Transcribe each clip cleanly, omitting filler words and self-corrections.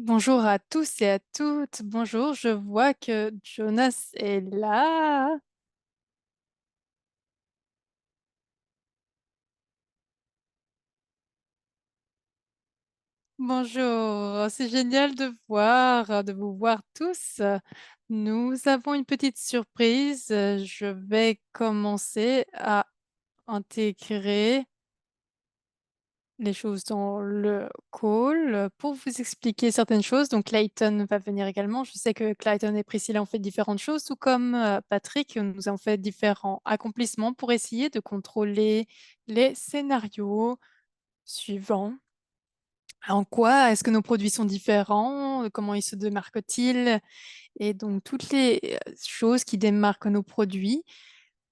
Bonjour à tous et à toutes. Bonjour, je vois que Jonas est là. Bonjour, c'est génial de vous voir tous. Nous avons une petite surprise. Je vais commencer à intégrer les choses dans le call pour vous expliquer certaines choses. Donc, Clayton va venir également. Je sais que Clayton et Priscilla ont fait différentes choses, tout comme Patrick, nous avons fait différents accomplissements pour essayer de contrôler les scénarios suivants. En quoi est-ce que nos produits sont différents? Comment ils se démarquent-ils? Et donc, toutes les choses qui démarquent nos produits.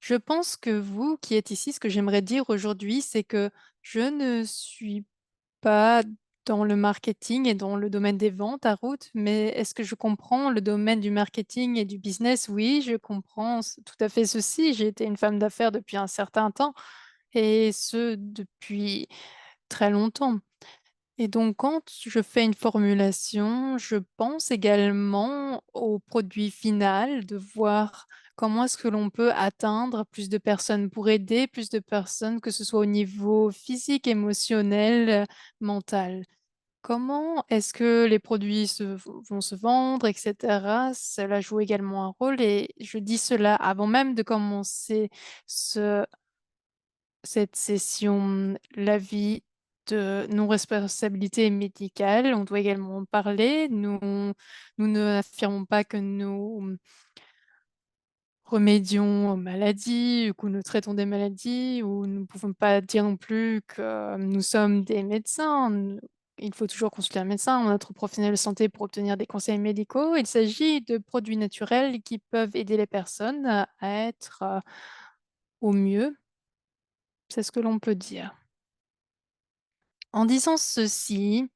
Je pense que vous qui êtes ici, ce que j'aimerais dire aujourd'hui, c'est que je ne suis pas dans le marketing et dans le domaine des ventes à Route, mais est-ce que je comprends le domaine du marketing et du business? Oui, je comprends tout à fait ceci. J'ai été une femme d'affaires depuis un certain temps et ce depuis très longtemps. Et donc, quand je fais une formulation, je pense également au produit final, de voir comment est-ce que l'on peut atteindre plus de personnes pour aider plus de personnes, que ce soit au niveau physique, émotionnel, mental. Comment est-ce que les produits vont se vendre, etc. Cela joue également un rôle et je dis cela avant même de commencer ce cette session, l'avis de non-responsabilité médicale. On doit également en parler. Nous n'affirmons pas que nous remédions aux maladies ou que nous traitons des maladies ou nous ne pouvons pas dire non plus que nous sommes des médecins. Il faut toujours consulter un médecin ou notre professionnel de santé pour obtenir des conseils médicaux. Il s'agit de produits naturels qui peuvent aider les personnes à être au mieux. C'est ce que l'on peut dire. En disant ceci,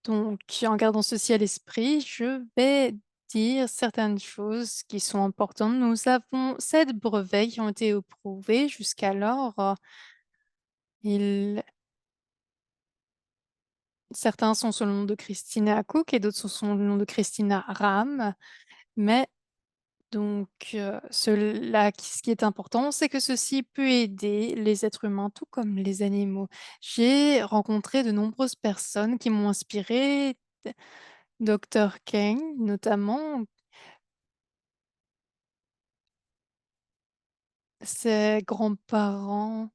donc en gardant ceci à l'esprit, je vais dire certaines choses qui sont importantes. Nous avons 7 brevets qui ont été approuvés jusqu'alors. Ils Certains sont sous le nom de Christina Cook et d'autres sont sous le nom de Christina Ram. Mais donc, ce qui est important, c'est que ceci peut aider les êtres humains, tout comme les animaux. J'ai rencontré de nombreuses personnes qui m'ont inspirée, Dr. King notamment, ses grands-parents.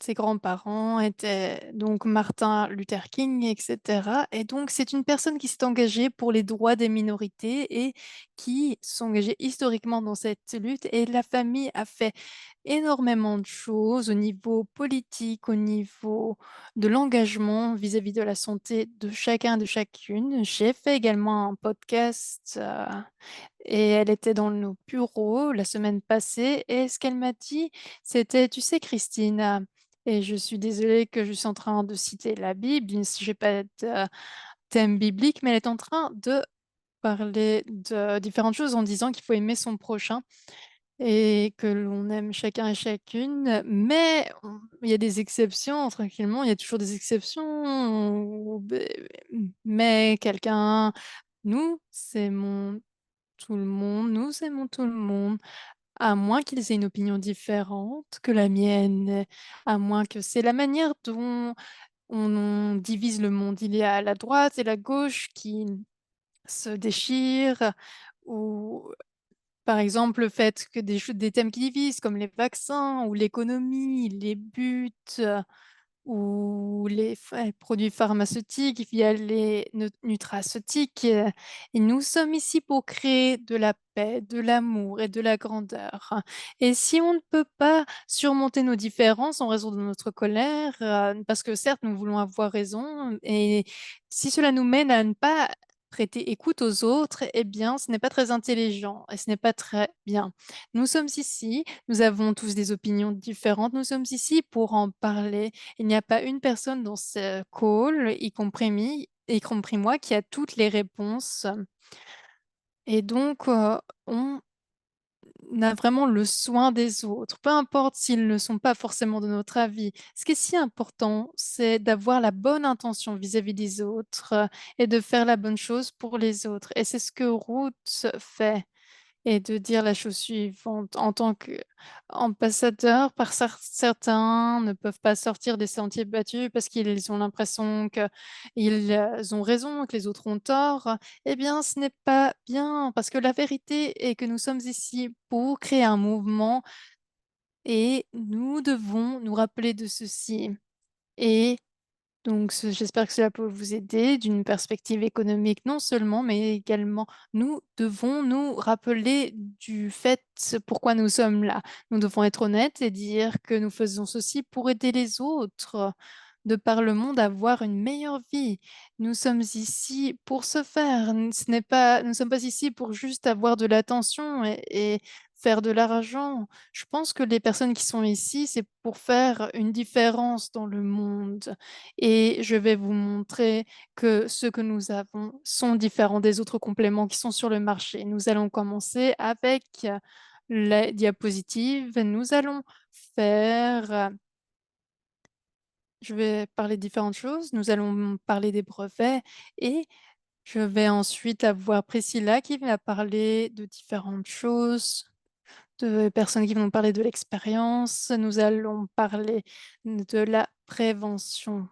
Ses grands-parents étaient donc Martin Luther King, etc. Et donc, c'est une personne qui s'est engagée pour les droits des minorités et qui s'est engagée historiquement dans cette lutte. Et la famille a fait énormément de choses au niveau politique, au niveau de l'engagement vis-à-vis de la santé de chacun, de chacune. J'ai fait également un podcast et elle était dans nos bureaux la semaine passée. Et ce qu'elle m'a dit, c'était, tu sais, Christine, et je suis désolée que je suis en train de citer la Bible, je n'ai pas de thème biblique, mais elle est en train de parler de différentes choses en disant qu'il faut aimer son prochain et que l'on aime chacun et chacune, mais il y a des exceptions, tranquillement, il y a toujours des exceptions, mais nous aimons tout le monde, nous aimons tout le monde, à moins qu'ils aient une opinion différente que la mienne, à moins que c'est la manière dont on divise le monde. Il y a la droite et la gauche qui se déchirent, ou par exemple le fait que des thèmes qui divisent, comme les vaccins ou l'économie, les buts, ou produits pharmaceutiques via les nutraceutiques. Et nous sommes ici pour créer de la paix, de l'amour et de la grandeur. Et si on ne peut pas surmonter nos différences en raison de notre colère, parce que certes, nous voulons avoir raison, et si cela nous mène à ne pas prêter écoute aux autres, eh bien, ce n'est pas très intelligent et ce n'est pas très bien. Nous sommes ici, nous avons tous des opinions différentes, nous sommes ici pour en parler. Il n'y a pas une personne dans ce call, y compris moi, qui a toutes les réponses. Et donc, a vraiment le soin des autres, peu importe s'ils ne sont pas forcément de notre avis. Ce qui est si important, c'est d'avoir la bonne intention vis-à-vis des autres, et de faire la bonne chose pour les autres et c'est ce que Ruth fait. Et de dire la chose suivante: «En tant qu'ambassadeur, par certains ne peuvent pas sortir des sentiers battus parce qu'ils ont l'impression qu'ils, ont raison, que les autres ont tort. Eh bien, ce n'est pas bien, parce que la vérité est que nous sommes ici pour créer un mouvement et nous devons nous rappeler de ceci et donc j'espère que cela peut vous aider d'une perspective économique non seulement, mais également nous devons nous rappeler du fait pourquoi nous sommes là. Nous devons être honnêtes et dire que nous faisons ceci pour aider les autres de par le monde à avoir une meilleure vie. Nous sommes ici pour ce faire. Nous ne sommes pas ici pour juste avoir de l'attention et faire de l'argent. Je pense que les personnes qui sont ici, c'est pour faire une différence dans le monde et je vais vous montrer que ce que nous avons sont différents des autres compléments qui sont sur le marché. Nous allons commencer avec les diapositives. Nous allons faire je vais parler de différentes choses. Nous allons parler des brevets et je vais ensuite avoir Priscilla qui va parler de différentes choses, de personnes qui vont parler de l'expérience. Nous allons parler de la prévention.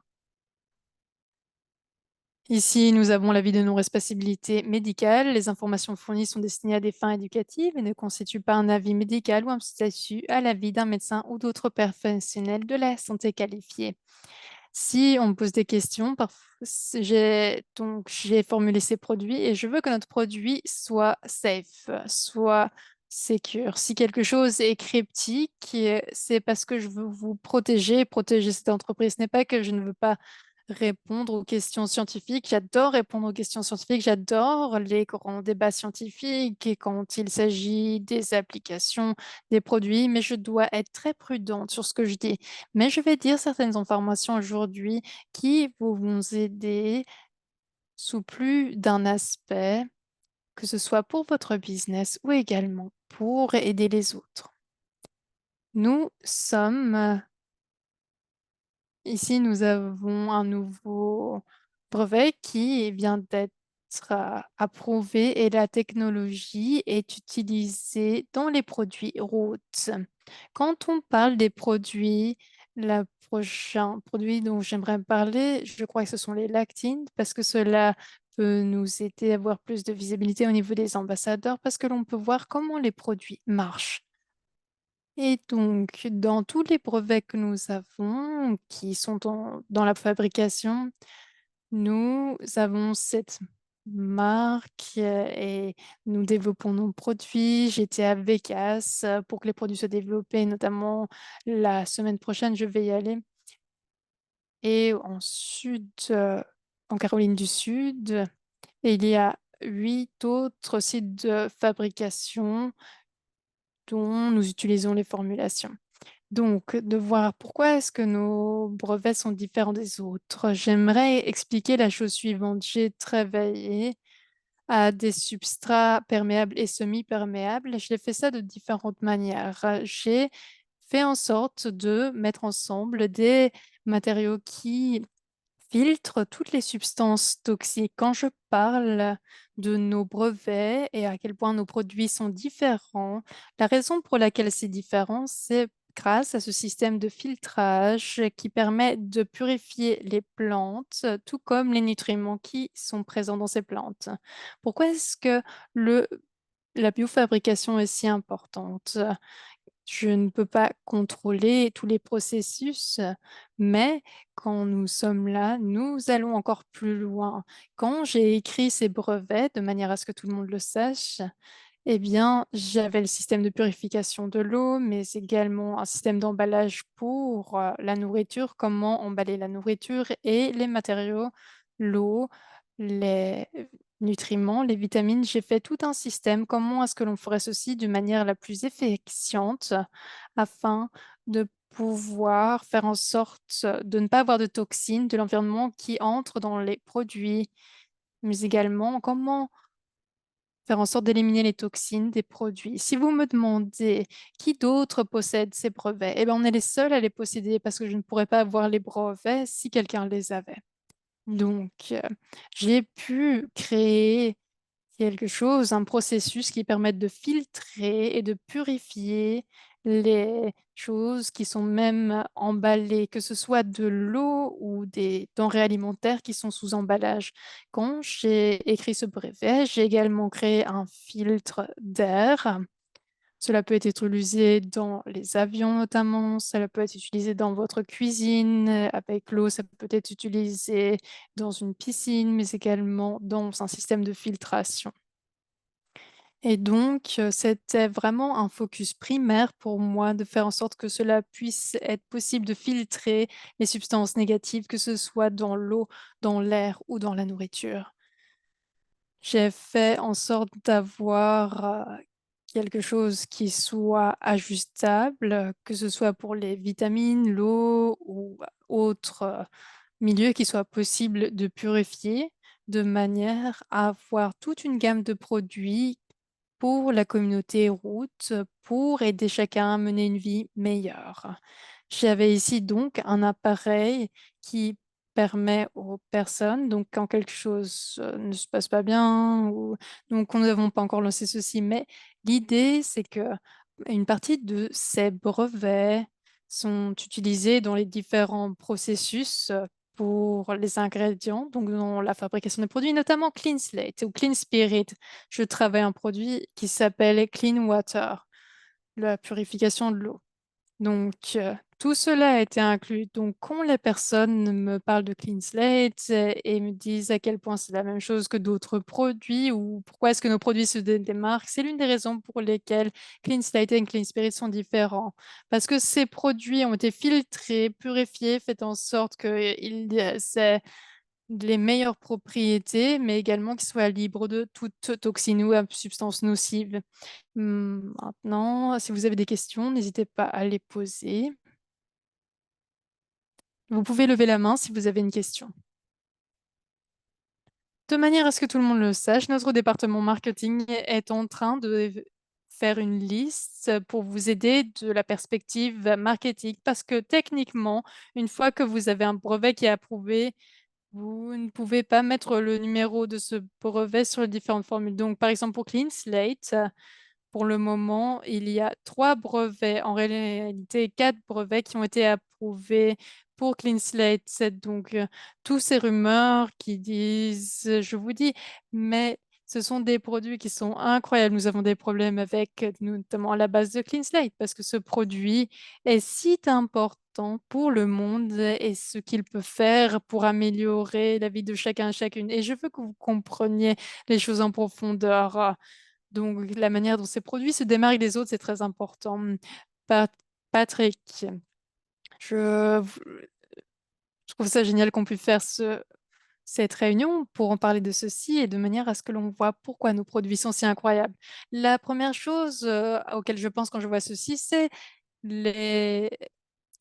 Ici, nous avons l'avis de non-responsabilité médicale. Les informations fournies sont destinées à des fins éducatives et ne constituent pas un avis médical ou un statut à l'avis d'un médecin ou d'autres professionnels de la santé qualifiés. Si on me pose des questions, j'ai formulé ces produits et je veux que notre produit soit safe, soit secure. Si quelque chose est cryptique, c'est parce que je veux vous protéger, protéger cette entreprise. Ce n'est pas que je ne veux pas répondre aux questions scientifiques. J'adore répondre aux questions scientifiques. J'adore les grands débats scientifiques et quand il s'agit des applications, des produits, mais je dois être très prudente sur ce que je dis. Mais je vais dire certaines informations aujourd'hui qui vont vous aider sous plus d'un aspect, que ce soit pour votre business ou également pour aider les autres. Nous sommes Ici, nous avons un nouveau brevet qui vient d'être approuvé et la technologie est utilisée dans les produits routes. Quand on parle des produits, le prochain produit dont j'aimerais parler, je crois que ce sont les lactines parce que cela peut nous aider à avoir plus de visibilité au niveau des ambassadeurs parce que l'on peut voir comment les produits marchent. Et donc, dans tous les brevets que nous avons, qui sont dans la fabrication, nous avons cette marque et nous développons nos produits. J'étais à Vegas pour que les produits soient développés, notamment la semaine prochaine, je vais y aller. Et en Caroline du Sud, il y a 8 autres sites de fabrication dont nous utilisons les formulations. Donc, de voir pourquoi est-ce que nos brevets sont différents des autres. J'aimerais expliquer la chose suivante. J'ai travaillé à des substrats perméables et semi-perméables. Je fait ça de différentes manières. J'ai fait en sorte de mettre ensemble des matériaux qui filtrent toutes les substances toxiques. Quand je parle de nos brevets et à quel point nos produits sont différents, la raison pour laquelle c'est différent, c'est grâce à ce système de filtrage qui permet de purifier les plantes, tout comme les nutriments qui sont présents dans ces plantes. Pourquoi est-ce que le la biofabrication est si importante? Je ne peux pas contrôler tous les processus, mais quand nous sommes là, nous allons encore plus loin. Quand j'ai écrit ces brevets, de manière à ce que tout le monde le sache, eh bien, j'avais le système de purification de l'eau, mais également un système d'emballage pour, la nourriture, comment emballer la nourriture et les matériaux, l'eau, les nutriments, les vitamines. J'ai fait tout un système. Comment est-ce que l'on ferait ceci d'une manière la plus efficiente afin de pouvoir faire en sorte de ne pas avoir de toxines de l'environnement qui entrent dans les produits, mais également comment faire en sorte d'éliminer les toxines des produits. Si vous me demandez qui d'autre possède ces brevets, eh ben, on est les seuls à les posséder parce que je ne pourrais pas avoir les brevets si quelqu'un les avait. Donc, j'ai pu créer quelque chose, un processus qui permette de filtrer et de purifier les choses qui sont même emballées, que ce soit de l'eau ou des denrées alimentaires qui sont sous emballage. Quand j'ai écrit ce brevet, j'ai également créé un filtre d'air. Cela peut être utilisé dans les avions notamment, cela peut être utilisé dans votre cuisine, avec l'eau, ça peut être utilisé dans une piscine, mais également dans un système de filtration. Et donc, c'était vraiment un focus primaire pour moi de faire en sorte que cela puisse être possible de filtrer les substances négatives, que ce soit dans l'eau, dans l'air ou dans la nourriture. J'ai fait en sorte d'avoir, quelque chose qui soit ajustable, que ce soit pour les vitamines, l'eau ou autres, milieux qui soit possible de purifier, de manière à avoir toute une gamme de produits pour la communauté route, pour aider chacun à mener une vie meilleure. J'avais ici donc un appareil qui permet aux personnes, donc quand quelque chose, ne se passe pas bien ou donc nous n'avons pas encore lancé ceci, mais l'idée c'est que une partie de ces brevets sont utilisés dans les différents processus, pour les ingrédients, donc dans la fabrication des produits, notamment Clean Slate ou Clean Spirit. Je travaille un produit qui s'appelle Clean Water, la purification de l'eau. Donc, tout cela a été inclus. Donc, quand les personnes me parlent de Clean Slate et me disent à quel point c'est la même chose que d'autres produits ou pourquoi est-ce que nos produits se démarquent, c'est l'une des raisons pour lesquelles Clean Slate et Clean Spirit sont différents. Parce que ces produits ont été filtrés, purifiés, fait en sorte qu'ils aient les meilleures propriétés, mais également qu'ils soient libres de toute toxine ou substance nocive. Maintenant, si vous avez des questions, n'hésitez pas à les poser. Vous pouvez lever la main si vous avez une question. De manière à ce que tout le monde le sache, notre département marketing est en train de faire une liste pour vous aider de la perspective marketing parce que techniquement, une fois que vous avez un brevet qui est approuvé, vous ne pouvez pas mettre le numéro de ce brevet sur les différentes formules. Donc, par exemple, pour Clean Slate, pour le moment, il y a 3 brevets, en réalité 4 brevets qui ont été approuvés pour Clean Slate 7. Donc, tous ces rumeurs qui disent, je vous dis, mais ce sont des produits qui sont incroyables. Nous avons des problèmes avec, notamment la base de Clean Slate, parce que ce produit est si important pour le monde et ce qu'il peut faire pour améliorer la vie de chacun et chacune. Et je veux que vous compreniez les choses en profondeur. Donc la manière dont ces produits se démarquent des autres, c'est très important. Pat Patrick, je v je trouve ça génial qu'on puisse faire cette réunion pour en parler de ceci et de manière à ce que l'on voit pourquoi nos produits sont si incroyables. La première chose, auquel je pense quand je vois ceci, c'est les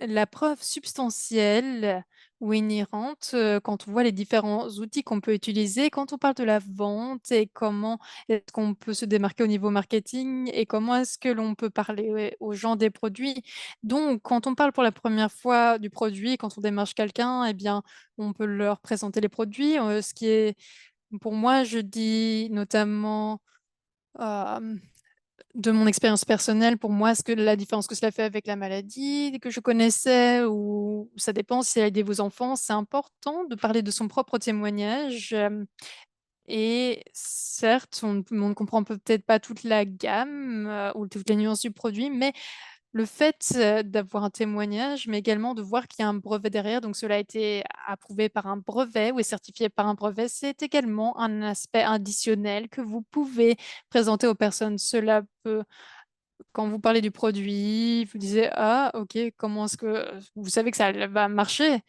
la preuve substantielle ou inhérente, quand on voit les différents outils qu'on peut utiliser, quand on parle de la vente et comment est-ce qu'on peut se démarquer au niveau marketing et comment est-ce que l'on peut parler, ouais, aux gens des produits. Donc quand on parle pour la première fois du produit, quand on démarche quelqu'un et bien, on peut leur présenter les produits, ce qui est pour moi, je dis notamment, hem de mon expérience personnelle, pour moi, ce que la différence que cela fait avec la maladie que je connaissais ou ça dépend si elle a aidé vos enfants, c'est important de parler de son propre témoignage, et certes, on ne comprend peut-être pas toute la gamme, ou toutes les nuances du produit, mais le fait, d'avoir un témoignage, mais également de voir qu'il y a un brevet derrière, donc cela a été approuvé par un brevet ou est certifié par un brevet, c'est également un aspect additionnel que vous pouvez présenter aux personnes. Cela peut quand vous parlez du produit, vous disiez: «Ah OK, comment est-ce que» vous savez que ça va marcher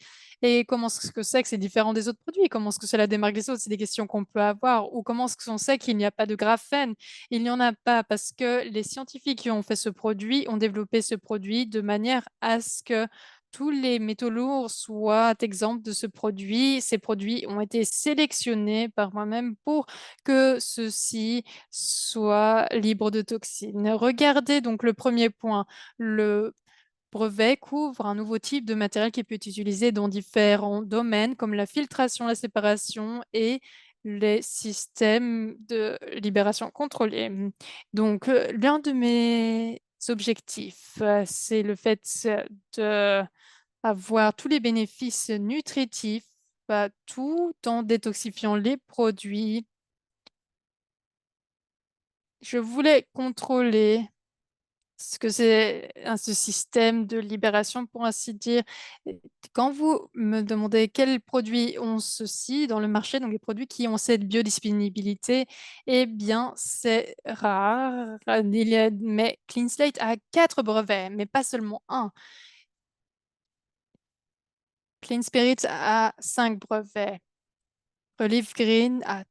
et comment est-ce que c'est que c'est différent des autres produits? Comment est-ce que cela démarque des autres? C'est des questions qu'on peut avoir ou comment est-ce qu'on sait qu'il n'y a pas de graphène? Il n'y en a pas parce que les scientifiques qui ont fait ce produit ont développé ce produit de manière à ce que tous les métaux lourds soient exempts de ce produit. Ces produits ont été sélectionnés par moi-même pour que ceux-ci soient libres de toxines. Regardez donc le premier point. Le brevet couvre un nouveau type de matériel qui peut être utilisé dans différents domaines comme la filtration, la séparation et les systèmes de libération contrôlée. Donc, l'un de mes objectifs, c'est le fait de avoir tous les bénéfices nutritifs, tout en détoxifiant les produits. Je voulais contrôler ce que c'est ce système de libération, pour ainsi dire. Et quand vous me demandez quels produits ont ceci dans le marché, donc les produits qui ont cette biodisponibilité, eh bien, c'est rare. Mais Clean Slate a 4 brevets, mais pas seulement un. Clean Spirit a 5 brevets. Olive Green a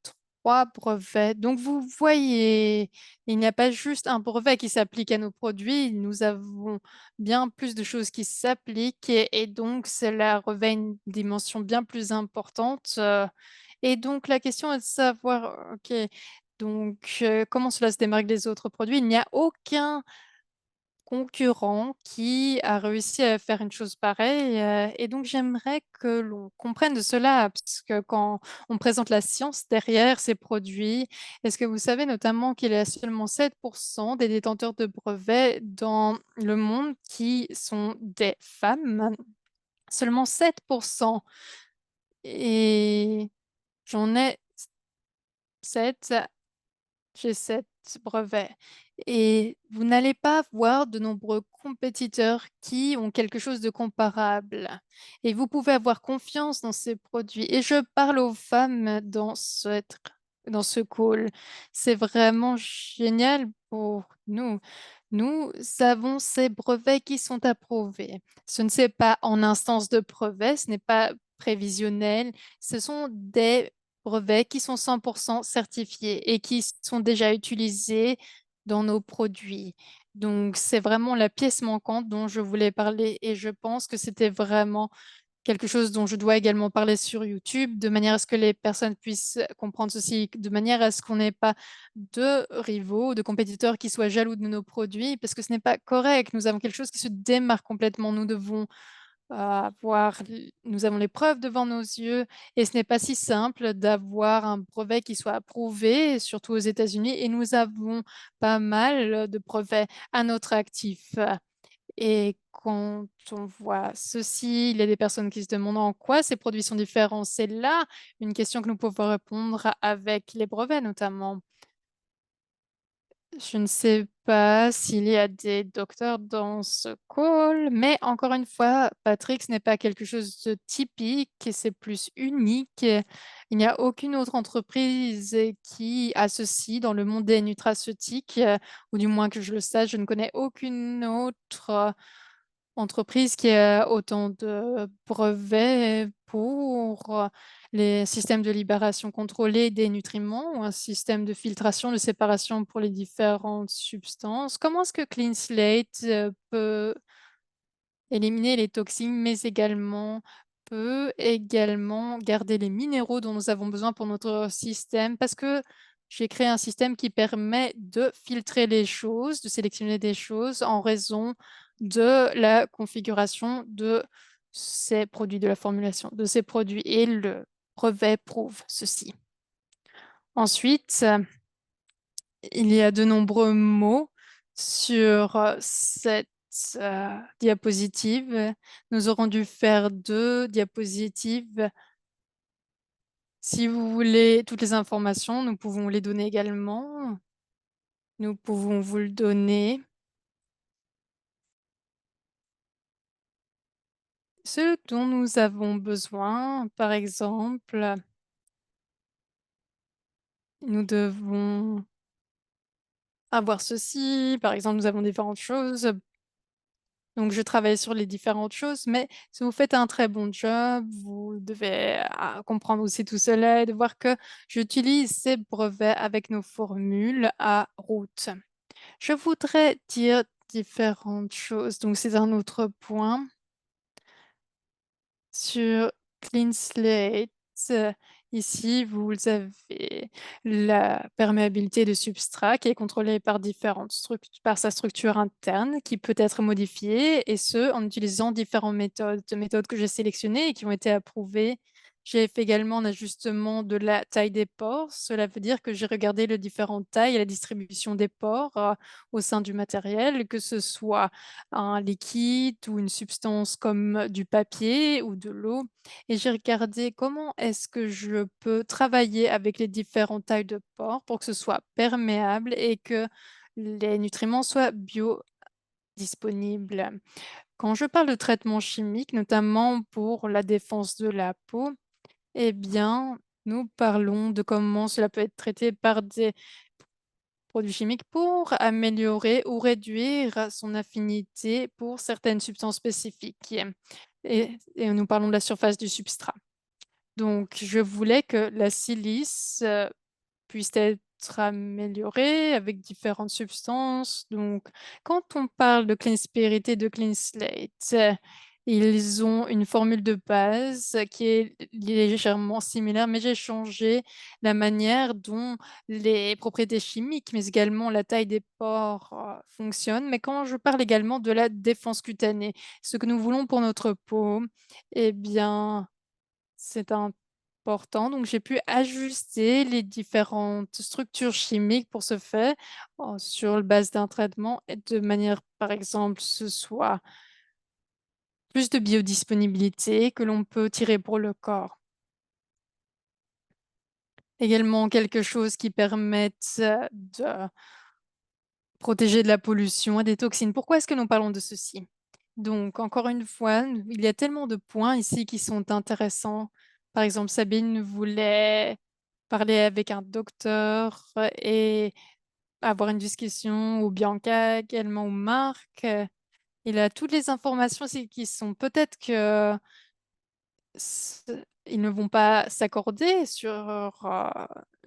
3 brevets. Donc vous voyez, il n'y a pas juste un brevet qui s'applique à nos produits, nous avons bien plus de choses qui s'appliquent et donc cela revêt une dimension bien plus importante, et donc la question est de savoir, OK, donc comment cela se démarque des autres produits? Il n'y a aucun concurrent qui a réussi à faire une chose pareille, et donc j'aimerais que l'on comprenne de cela, parce que quand on présente la science derrière ces produits, est-ce que vous savez notamment qu'il y a seulement 7 des détenteurs de brevets dans le monde qui sont des femmes? Seulement 7, et j'en ai 7. J'ai 7 brevets et vous n'allez pas voir de nombreux compétiteurs qui ont quelque chose de comparable et vous pouvez avoir confiance dans ces produits et je parle aux femmes dans ce call. C'est vraiment génial pour nous. Nous avons ces brevets qui sont approuvés. Ce ne c'est pas en instance de brevet, ce n'est pas prévisionnel, ce sont des brevets qui sont 100 certifiés et qui sont déjà utilisés dans nos produits. Donc, c'est vraiment la pièce manquante dont je voulais parler et je pense que c'était vraiment quelque chose dont je dois également parler sur YouTube, de manière à ce que les personnes puissent comprendre ceci, de manière à ce qu'on n'ait pas de rivaux, de compétiteurs qui soient jaloux de nos produits, parce que ce n'est pas correct. Nous avons quelque chose qui se démarque complètement. Nous devons nous avons les preuves devant nos yeux et ce n'est pas si simple d'avoir un brevet qui soit approuvé, surtout aux États-Unis, et nous avons pas mal de brevets à notre actif. Et quand on voit ceci, il y a des personnes qui se demandent en quoi ces produits sont différents. C'est là une question que nous pouvons répondre avec les brevets notamment. Je ne sais pas s'il y a des docteurs dans ce call, mais encore une fois, Patrick, ce n'est pas quelque chose de typique, c'est plus unique. Il n'y a aucune autre entreprise qui a ceci dans le monde des nutraceutiques, ou du moins que je le sache, je ne connais aucune autre entreprise qui a autant de brevets pour les systèmes de libération contrôlée des nutriments ou un système de filtration, de séparation pour les différentes substances. Comment est-ce que Clean Slate peut éliminer les toxines, mais également peut également garder les minéraux dont nous avons besoin pour notre système? Parce que j'ai créé un système qui permet de filtrer les choses, de sélectionner des choses en raison de la configuration de ces produits, de la formulation de ces produits et le brevet prouve ceci. Ensuite, il y a de nombreux mots sur cette diapositive. Nous aurons dû faire 2 diapositives. Si vous voulez toutes les informations, nous pouvons vous les donner également. Nous pouvons vous le donner. Ce dont nous avons besoin, par exemple, nous devons avoir ceci. Par exemple, nous avons différentes choses. Donc, je travaille sur les différentes choses, mais si vous faites un très bon job, vous devez comprendre aussi tout cela et de voir que j'utilise ces brevets avec nos formules à route. Je voudrais dire différentes choses. Donc, c'est un autre point. Sur Clean Slate, heu, ici, vous avez la perméabilité de substrat qui est contrôlée par différentes par sa structure interne qui peut être modifiée et ce, en utilisant différentes méthodes que j'ai sélectionnées et qui ont été approuvées. J'ai fait également un ajustement de la taille des pores. Cela veut dire que j'ai regardé les différentes tailles et la distribution des pores, au sein du matériel, que ce soit un liquide ou une substance comme du papier ou de l'eau et j'ai regardé comment est-ce que je peux travailler avec les différentes tailles de pores pour que ce soit perméable et que les nutriments soient biodisponibles. Quand je parle de traitement chimique, notamment pour la défense de la peau, eh bien, nous parlons de comment cela peut être traité par des produits chimiques pour améliorer ou réduire son affinité pour certaines substances spécifiques et nous parlons de la surface du substrat. Donc je voulais que la silice, puisse être améliorée avec différentes substances. Donc quand on parle de Clean Spirit et de Clean Slate, ils ont une formule de base qui est légèrement similaire, mais j'ai changé la manière dont les propriétés chimiques, mais également la taille des pores, fonctionnent. Mais quand je parle également de la défense cutanée, ce que nous voulons pour notre peau, eh bien c'est important, donc j'ai pu ajuster les différentes structures chimiques pour ce faire, sur le base d'un traitement et de manière, par exemple, ce soit plus de biodisponibilité que l'on peut tirer pour le corps. Également quelque chose qui permette, de protéger de la pollution et des toxines. Pourquoi est-ce que nous parlons de ceci? Donc encore une fois, il y a tellement de points ici qui sont intéressants. Par exemple, Sabine voulait parler avec un docteur et avoir une discussion ou Bianca également ou Marc. Il a toutes les informations ici qui sont peut-être que s ils ne vont pas s'accorder sur,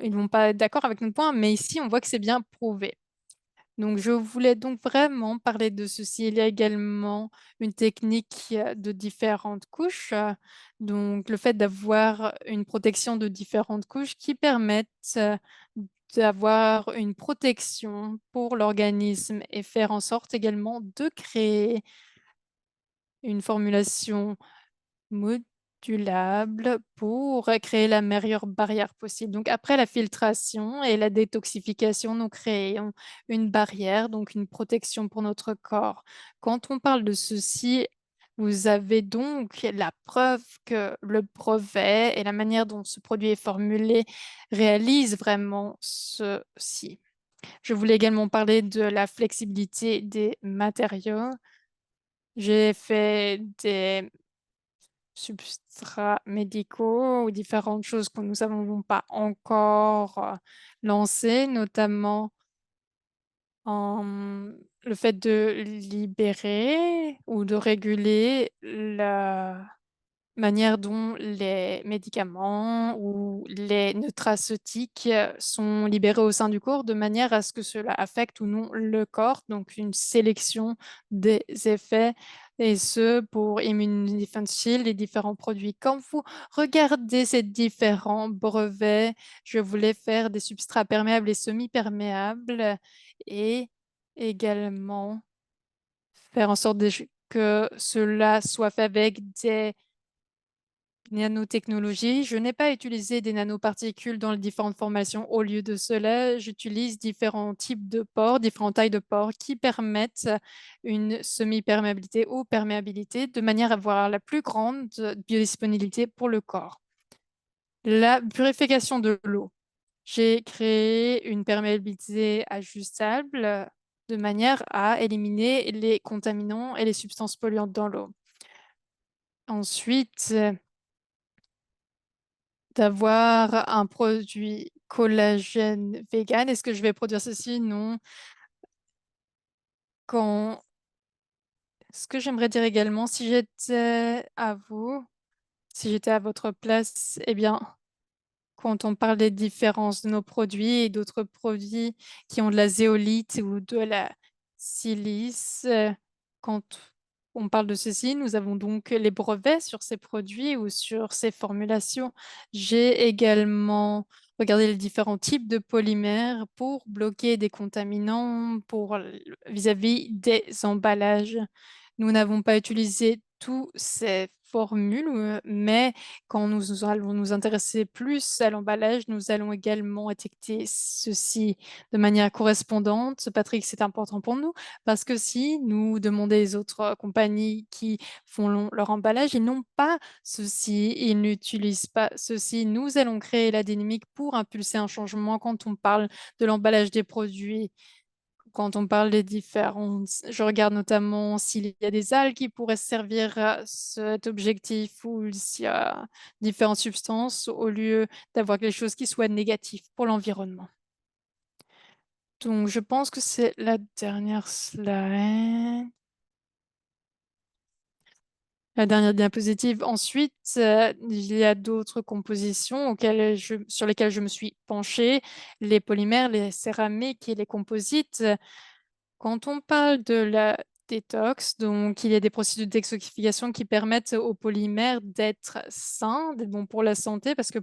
ils ne vont pas être d'accord avec nos points, mais ici on voit que c'est bien prouvé. Donc je voulais donc vraiment parler de ceci. Il y a également une technique, de différentes couches, donc le fait d'avoir une protection de différentes couches qui permettent, d'avoir une protection pour l'organisme et faire en sorte également de créer une formulation modulable pour créer la meilleure barrière possible. Donc après la filtration et la détoxification, nous créons une barrière, donc une protection pour notre corps. Quand on parle de ceci, vous avez donc la preuve que le brevet et la manière dont ce produit est formulé réalisent vraiment ceci. Je voulais également parler de la flexibilité des matériaux. J'ai fait des substrats médicaux ou différentes choses que nous n'avons pas encore, lancées, notamment le fait de libérer ou de réguler la manière dont les médicaments ou les nutraceutiques, sont libérés au sein du corps de manière à ce que cela affecte ou non le corps, donc une sélection des effets et ce pour Immunodefense les différents produits. Quand vous regardez ces différents brevets, je voulais faire des substrats perméables et semi-perméables et également faire en sorte que cela soit fait avec des nanotechnologie, je n'ai pas utilisé des nanoparticules dans les différentes formations. Au lieu de cela, j'utilise différents types de pores, différentes tailles de pores qui permettent une semi-perméabilité ou perméabilité de manière à avoir la plus grande biodisponibilité pour le corps. La purification de l'eau. J'ai créé une perméabilité ajustable de manière à éliminer les contaminants et les substances polluantes dans l'eau. Ensuite, d'avoir un produit collagène vegan. Est-ce que je vais produire ceci? Non. Quand ce que j'aimerais dire également, si j'étais à vous, si j'étais à votre place, eh bien, quand on parle des différences de nos produits et d'autres produits qui ont de la zéolite ou de la silice, quand on parle de ceci, nous avons donc les brevets sur ces produits ou sur ces formulations. J'ai également regardé les différents types de polymères pour bloquer des contaminants pour vis-à-vis des emballages. Nous n'avons pas utilisé tous ces formules, mais quand nous allons nous intéresser plus à l'emballage, nous allons également étiqueter ceci de manière correspondante. Patrick, c'est important pour nous parce que si nous demandons aux autres compagnies qui font leur emballage, ils n'ont pas ceci, ils n'utilisent pas ceci. Nous allons créer la dynamique pour impulser un changement quand on parle de l'emballage des produits. Quand on parle des différentes, je regarde notamment s'il y a des algues qui pourraient servir à cet objectif ou s'il y a différentes substances au lieu d'avoir quelque chose qui soit négatif pour l'environnement. Donc, je pense que c'est la dernière slide. La dernière diapositive. Ensuite, il y a d'autres compositions sur lesquelles je me suis penchée, les polymères, les céramiques et les composites. Quand on parle de la détox, donc il y a des processus de détoxification qui permettent aux polymères d'être sains, d'être bons pour la santé, parce que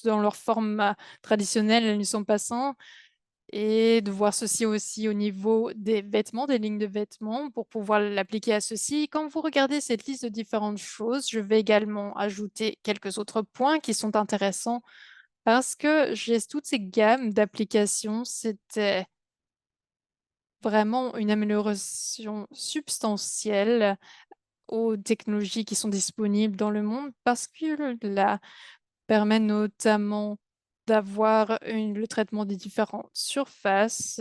dans leur forme traditionnelle, elles ne sont pas sains. Et de voir ceci aussi au niveau des vêtements, des lignes de vêtements, pour pouvoir l'appliquer à ceci. Quand vous regardez cette liste de différentes choses, je vais également ajouter quelques autres points qui sont intéressants parce que j'ai toutes ces gammes d'applications. C'était vraiment une amélioration substantielle aux technologies qui sont disponibles dans le monde parce que la permet notamment d'avoir le traitement des différentes surfaces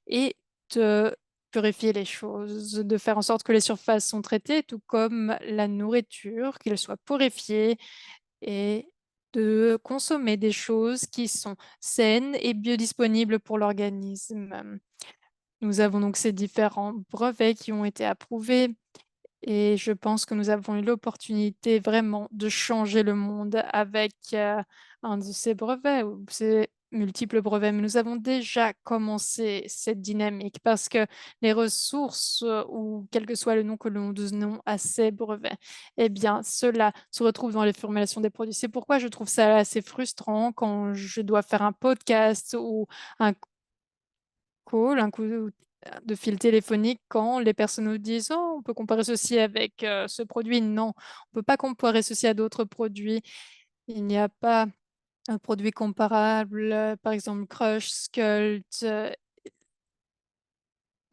et de purifier les choses, de faire en sorte que les surfaces sont traitées, tout comme la nourriture, qu'elle soit purifiée et de consommer des choses qui sont saines et biodisponibles pour l'organisme. Nous avons donc ces différents brevets qui ont été approuvés et je pense que nous avons eu l'opportunité vraiment de changer le monde avec un de ces brevets ou ces multiples brevets. Mais nous avons déjà commencé cette dynamique parce que les ressources ou quel que soit le nom que l'on donne à ces brevets, eh bien, cela se retrouve dans les formulations des produits. C'est pourquoi je trouve ça assez frustrant quand je dois faire un podcast ou un un coup de fil téléphonique quand les personnes nous disent: «Oh, on peut comparer ceci avec, ce produit». Non, on ne peut pas comparer ceci à d'autres produits. Il n'y a pas un produit comparable, par exemple Crush, Skult,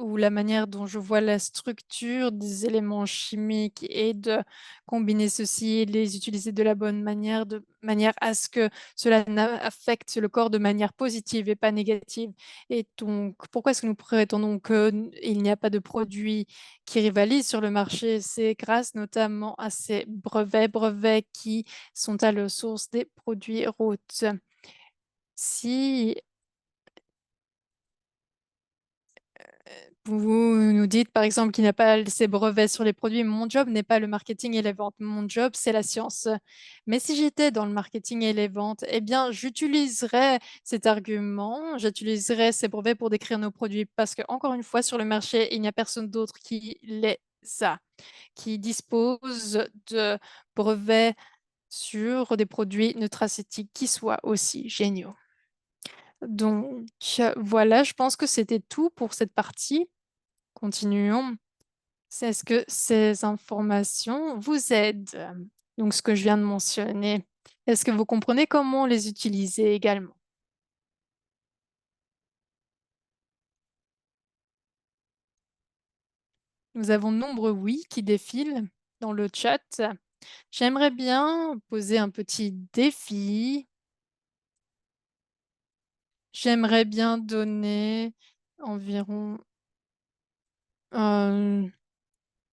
ou la manière dont je vois la structure des éléments chimiques et de combiner ceci et les utiliser de la bonne manière, de manière à ce que cela affecte le corps de manière positive et pas négative. Et donc, pourquoi est-ce que nous prétendons qu'il n'y a pas de produits qui rivalisent sur le marché? C'est grâce notamment à ces brevets qui sont à la source des produits routes. Si vous nous dites, par exemple, qu'il n'y a pas ces brevets sur les produits. Mon job n'est pas le marketing et les ventes. Mon job, c'est la science. Mais si j'étais dans le marketing et les ventes, eh bien, j'utiliserais cet argument, j'utiliserais ces brevets pour décrire nos produits parce que, encore une fois, sur le marché, il n'y a personne d'autre qui les a, qui dispose de brevets sur des produits nutraceutiques qui soient aussi géniaux. Donc, voilà, je pense que c'était tout pour cette partie. Continuons. Est-ce que ces informations vous aident? Donc, ce que je viens de mentionner, est-ce que vous comprenez comment les utiliser également? Nous avons de nombreux oui qui défilent dans le chat. J'aimerais bien poser un petit défi. J'aimerais bien donner environ euh,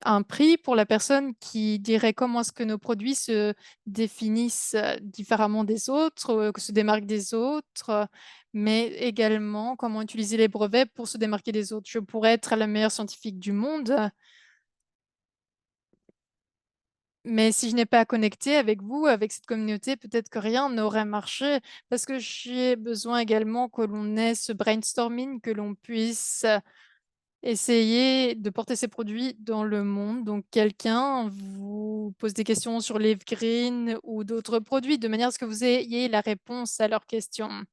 un prix pour la personne qui dirait comment est-ce que nos produits se définissent différemment des autres, que se démarquent des autres, mais également comment utiliser les brevets pour se démarquer des autres. Je pourrais être la meilleure scientifique du monde, mais si je n'ai pas connecté avec vous, avec cette communauté, peut-être que rien n'aurait marché parce que j'ai besoin également que l'on ait ce brainstorming, que l'on puisse essayer de porter ces produits dans le monde. Donc quelqu'un vous pose des questions sur l'Evergreen ou d'autres produits, de manière à ce que vous ayez la réponse à leurs questions.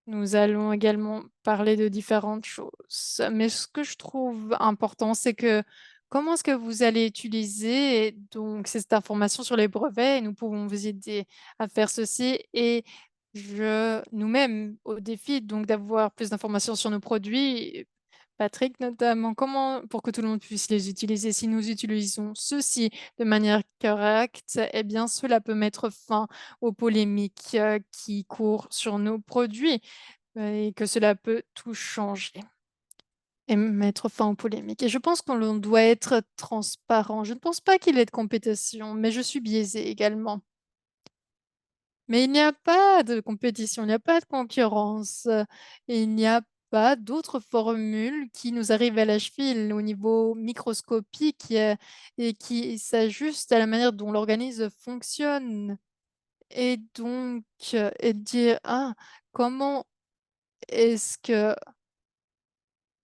Nous allons également parler de différentes choses, mais ce que je trouve important, c'est que comment est-ce que vous allez utiliser donc cette information sur les brevets et nous pouvons vous aider à faire ceci et je nous-mêmes au défi donc d'avoir plus d'informations sur nos produits. Patrick notamment, comment pour que tout le monde puisse les utiliser? Si nous utilisons ceux-ci de manière correcte, eh bien cela peut mettre fin aux polémiques, qui courent sur nos produits, et que cela peut tout changer et mettre fin aux polémiques et je pense qu'on l'on doit être transparent. Je ne pense pas qu'il y ait de compétition, mais je suis biaisée également. Mais il n'y a pas de compétition, il n'y a pas de concurrence, et il n'y a pas d'autres formules qui nous arrivent à la cheville au niveau microscopique, et qui s'ajustent à la manière dont l'organisme fonctionne et donc et dire: «Ah, comment est-ce que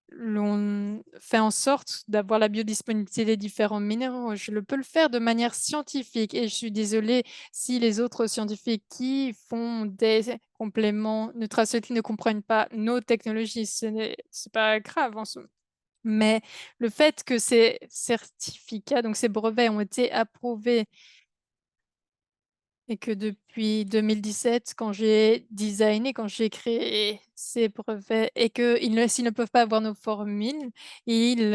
l'on fait en sorte d'avoir la biodisponibilité des différents minéraux?» Je le peux le faire de manière scientifique et je suis désolée si les autres scientifiques qui font des compléments nutraceutiques ne comprennent pas nos technologies, c'est pas grave en soi. Mais le fait que ces certificats, donc ces brevets ont été approuvés et que depuis 2017, quand j'ai designé, quand j'ai créé ces brevets et s'ils ne peuvent pas avoir nos formules, ils,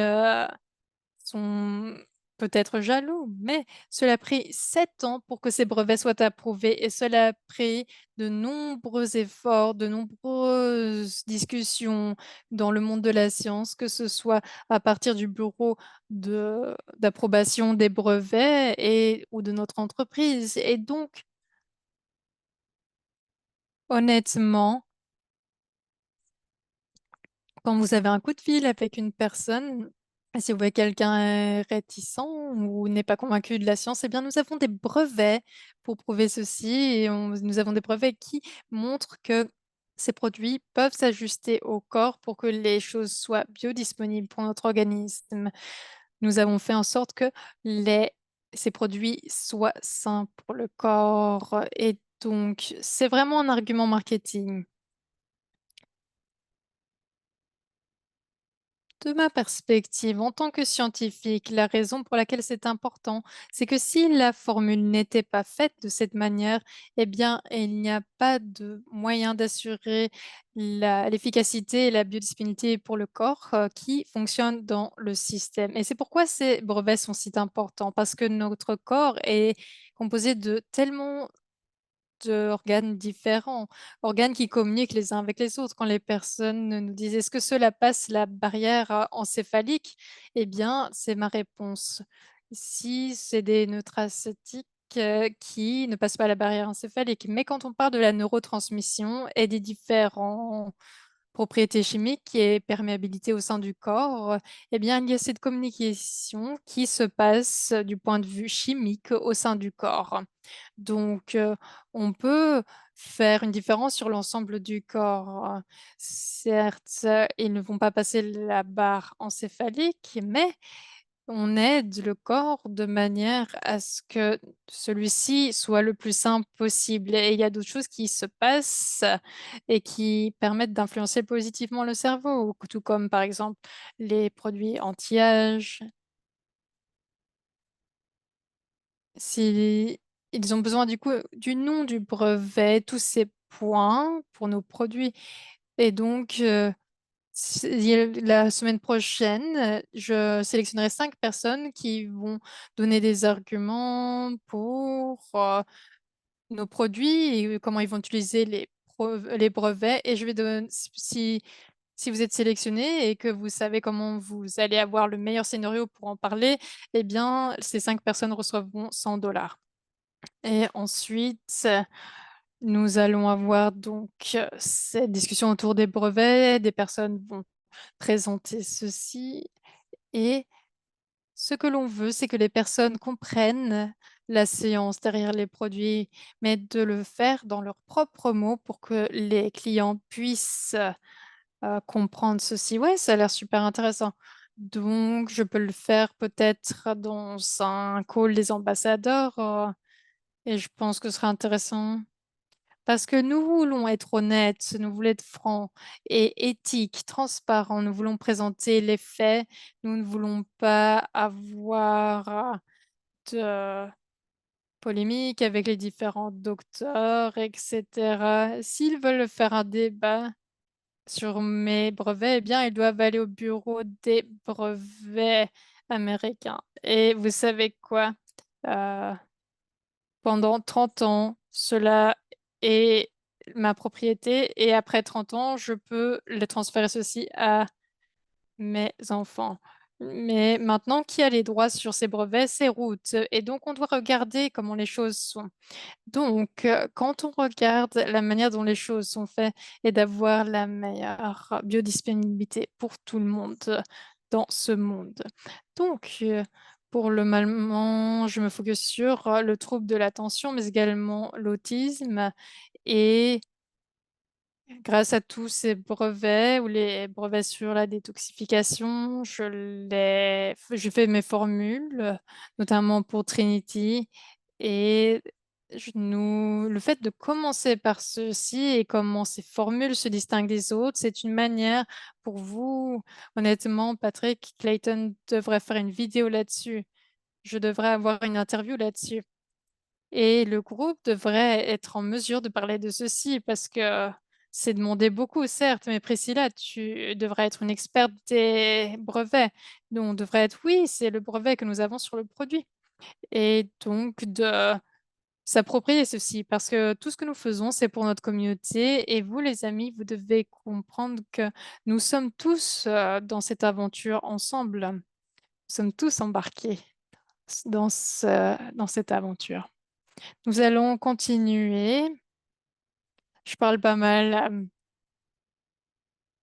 sont peut-être jaloux, mais cela a pris 7 ans pour que ces brevets soient approuvés et cela a pris de nombreux efforts, de nombreuses discussions dans le monde de la science, que ce soit à partir du bureau d'approbation des brevets ou de notre entreprise et donc honnêtement, quand vous avez un coup de fil avec une personne, si vous voyez quelqu'un est réticent ou n'est pas convaincu de la science, eh bien, nous avons des brevets pour prouver ceci et nous avons des brevets qui montrent que ces produits peuvent s'ajuster au corps pour que les choses soient biodisponibles pour notre organisme. Nous avons fait en sorte que les ces produits soient sains pour le corps et donc c'est vraiment un argument marketing. De ma perspective, en tant que scientifique, la raison pour laquelle c'est important, c'est que si la formule n'était pas faite de cette manière, eh bien, il n'y a pas de moyen d'assurer l'efficacité et la biodisponibilité pour le corps qui fonctionne dans le système. Et c'est pourquoi ces brevets sont si importants, parce que notre corps est composé de tellement d'organes différents, organes qui communiquent les uns avec les autres. Quand les personnes nous disent: «Est-ce que cela passe la barrière, encéphalique?» Eh bien, c'est ma réponse. Si c'est des nutraceutiques, qui ne passent pas la barrière encéphalique, mais quand on parle de la neurotransmission et des différents propriétés chimiques et perméabilité au sein du corps, eh bien, il y a cette communication qui se passe du point de vue chimique au sein du corps. Donc, on peut faire une différence sur l'ensemble du corps. Certes, ils ne vont pas passer la barre encéphalique, mais on aide le corps de manière à ce que celui-ci soit le plus simple possible et il y a d'autres choses qui se passent et qui permettent d'influencer positivement le cerveau, tout comme par exemple les produits anti-âge. Si ils ont besoin du coup du nom du brevet, tous ces points pour nos produits et donc la semaine prochaine, je sélectionnerai 5 personnes qui vont donner des arguments pour, nos produits et comment ils vont utiliser les brevets et je vais si vous êtes sélectionné et que vous savez comment vous allez avoir le meilleur scénario pour en parler, eh bien, ces 5 personnes recevront 100 et ensuite, nous allons avoir donc, cette discussion autour des brevets. Des personnes vont présenter ceci et ce que l'on veut, c'est que les personnes comprennent la science derrière les produits, mais de le faire dans leurs propres mots pour que les clients puissent comprendre ceci. Ouais, ça a l'air super intéressant. Donc je peux le faire peut-être dans un call des ambassadeurs, et je pense que ce serait intéressant. Parce que nous voulons être honnêtes, nous voulons être francs et éthiques, transparents. Nous voulons présenter les faits. Nous ne voulons pas avoir de polémique avec les différents docteurs, etc. S'ils veulent faire un débat sur mes brevets, eh bien, ils doivent aller au bureau des brevets américains. Et vous savez quoi? Euh, Pendant 30 ans, cela est ma propriété et après 30 ans, je peux le transférer ceci à mes enfants. Mais maintenant, qui a les droits sur ces brevets? C'est Ruth. Et donc, on doit regarder comment les choses sont. Donc, quand on regarde la manière dont les choses sont faites et d'avoir la meilleure biodisponibilité pour tout le monde dans ce monde. Donc, pour le moment, je me focus sur le trouble de l'attention, mais également l'autisme. Et grâce à tous ces brevets ou les brevets sur la détoxification, je fais mes formules, notamment pour Trinity. Et le fait de commencer par ceci et comment ces formules se distinguent des autres, c'est une manière pour vous, honnêtement, Patrick Clayton devrait faire une vidéo là-dessus. Je devrais avoir une interview là-dessus. Et le groupe devrait être en mesure de parler de ceci parce que c'est demandé beaucoup, certes, mais Priscilla, tu devrais être une experte des brevets. Nous, on devrait être, oui, c'est le brevet que nous avons sur le produit. Et donc, de s'approprier ceci parce que tout ce que nous faisons, c'est pour notre communauté. Et vous, les amis, vous devez comprendre que nous sommes tous dans cette aventure ensemble. Nous sommes tous embarqués dans cette aventure. Nous allons continuer. Je parle pas mal.